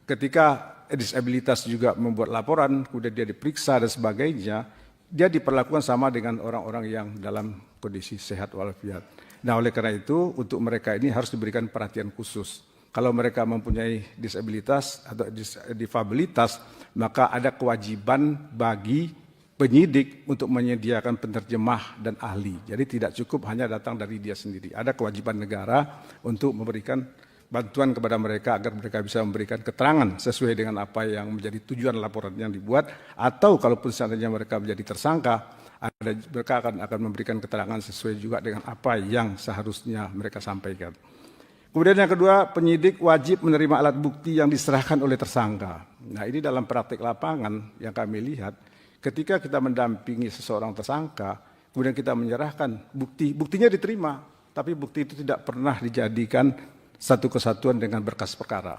ketika disabilitas juga membuat laporan, kemudian dia diperiksa dan sebagainya, dia diperlakukan sama dengan orang-orang yang dalam kondisi sehat walafiat. Nah, oleh karena itu untuk mereka ini harus diberikan perhatian khusus. Kalau mereka mempunyai disabilitas atau difabilitas, maka ada kewajiban bagi penyidik untuk menyediakan penerjemah dan ahli. Jadi tidak cukup hanya datang dari dia sendiri. Ada kewajiban negara untuk memberikan bantuan kepada mereka agar mereka bisa memberikan keterangan sesuai dengan apa yang menjadi tujuan laporan yang dibuat, atau kalaupun seandainya mereka menjadi tersangka, mereka akan memberikan keterangan sesuai juga dengan apa yang seharusnya mereka sampaikan. Kemudian yang kedua, penyidik wajib menerima alat bukti yang diserahkan oleh tersangka. Nah, ini dalam praktik lapangan yang kami lihat, ketika kita mendampingi seseorang tersangka, kemudian kita menyerahkan buktinya diterima, tapi bukti itu tidak pernah dijadikan satu kesatuan dengan berkas perkara.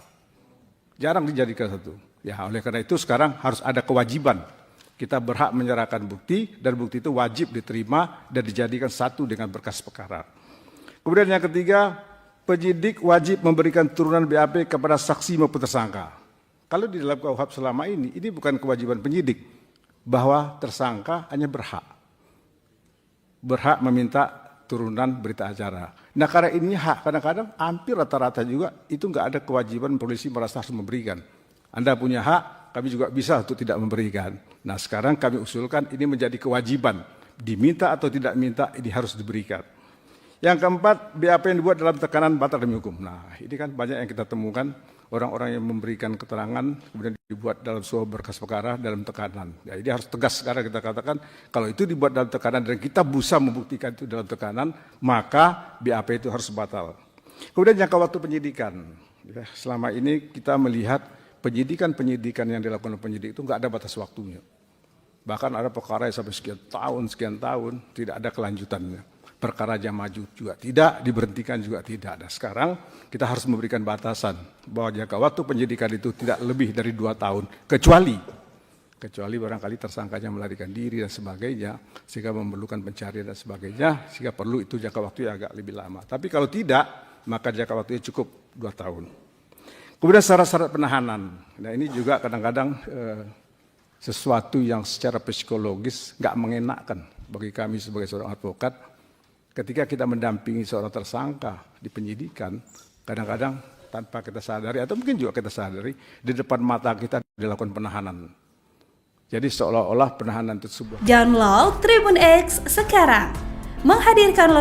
Jarang dijadikan satu. Ya, oleh karena itu sekarang harus ada kewajiban. Kita berhak menyerahkan bukti, dan bukti itu wajib diterima dan dijadikan satu dengan berkas perkara. Kemudian yang ketiga, penyidik wajib memberikan turunan BAP kepada saksi maupun tersangka. Kalau di dalam KUHP selama ini bukan kewajiban penyidik, bahwa tersangka hanya berhak meminta turunan berita acara. Nah, karena ini hak, kadang-kadang hampir rata-rata juga itu nggak ada kewajiban polisi merasa harus memberikan. Anda punya hak, kami juga bisa untuk tidak memberikan. Nah, sekarang kami usulkan ini menjadi kewajiban. Diminta atau tidak minta, ini harus diberikan. Yang keempat, BAP yang dibuat dalam tekanan batal demi hukum. Nah, ini kan banyak yang kita temukan, orang-orang yang memberikan keterangan, kemudian dibuat dalam sebuah berkas perkara dalam tekanan. Ya, ini harus tegas sekarang kita katakan, kalau itu dibuat dalam tekanan dan kita bisa membuktikan itu dalam tekanan, maka BAP itu harus batal. Kemudian jangka waktu penyidikan. Ya, selama ini kita melihat penyidikan yang dilakukan oleh penyidik itu nggak ada batas waktunya. Bahkan ada perkara yang sampai sekian tahun, tidak ada kelanjutannya. Perkara jam maju juga tidak, diberhentikan juga tidak. Nah, sekarang kita harus memberikan batasan bahwa jangka waktu penyidikan itu tidak lebih dari 2 tahun, kecuali barangkali tersangkanya melarikan diri dan sebagainya, sehingga memerlukan pencarian dan sebagainya, sehingga perlu itu jangka waktu yang agak lebih lama. Tapi kalau tidak, maka jangka waktunya cukup 2 tahun. Kemudian syarat-syarat penahanan. Nah, ini juga kadang-kadang sesuatu yang secara psikologis nggak mengenakan bagi kami sebagai seorang advokat. Ketika kita mendampingi seorang tersangka di penyidikan, kadang-kadang tanpa kita sadari, atau mungkin juga kita sadari, di depan mata kita dilakukan penahanan. Jadi seolah-olah penahanan itu sebuah... Download Tribun X sekarang. Menghadirkan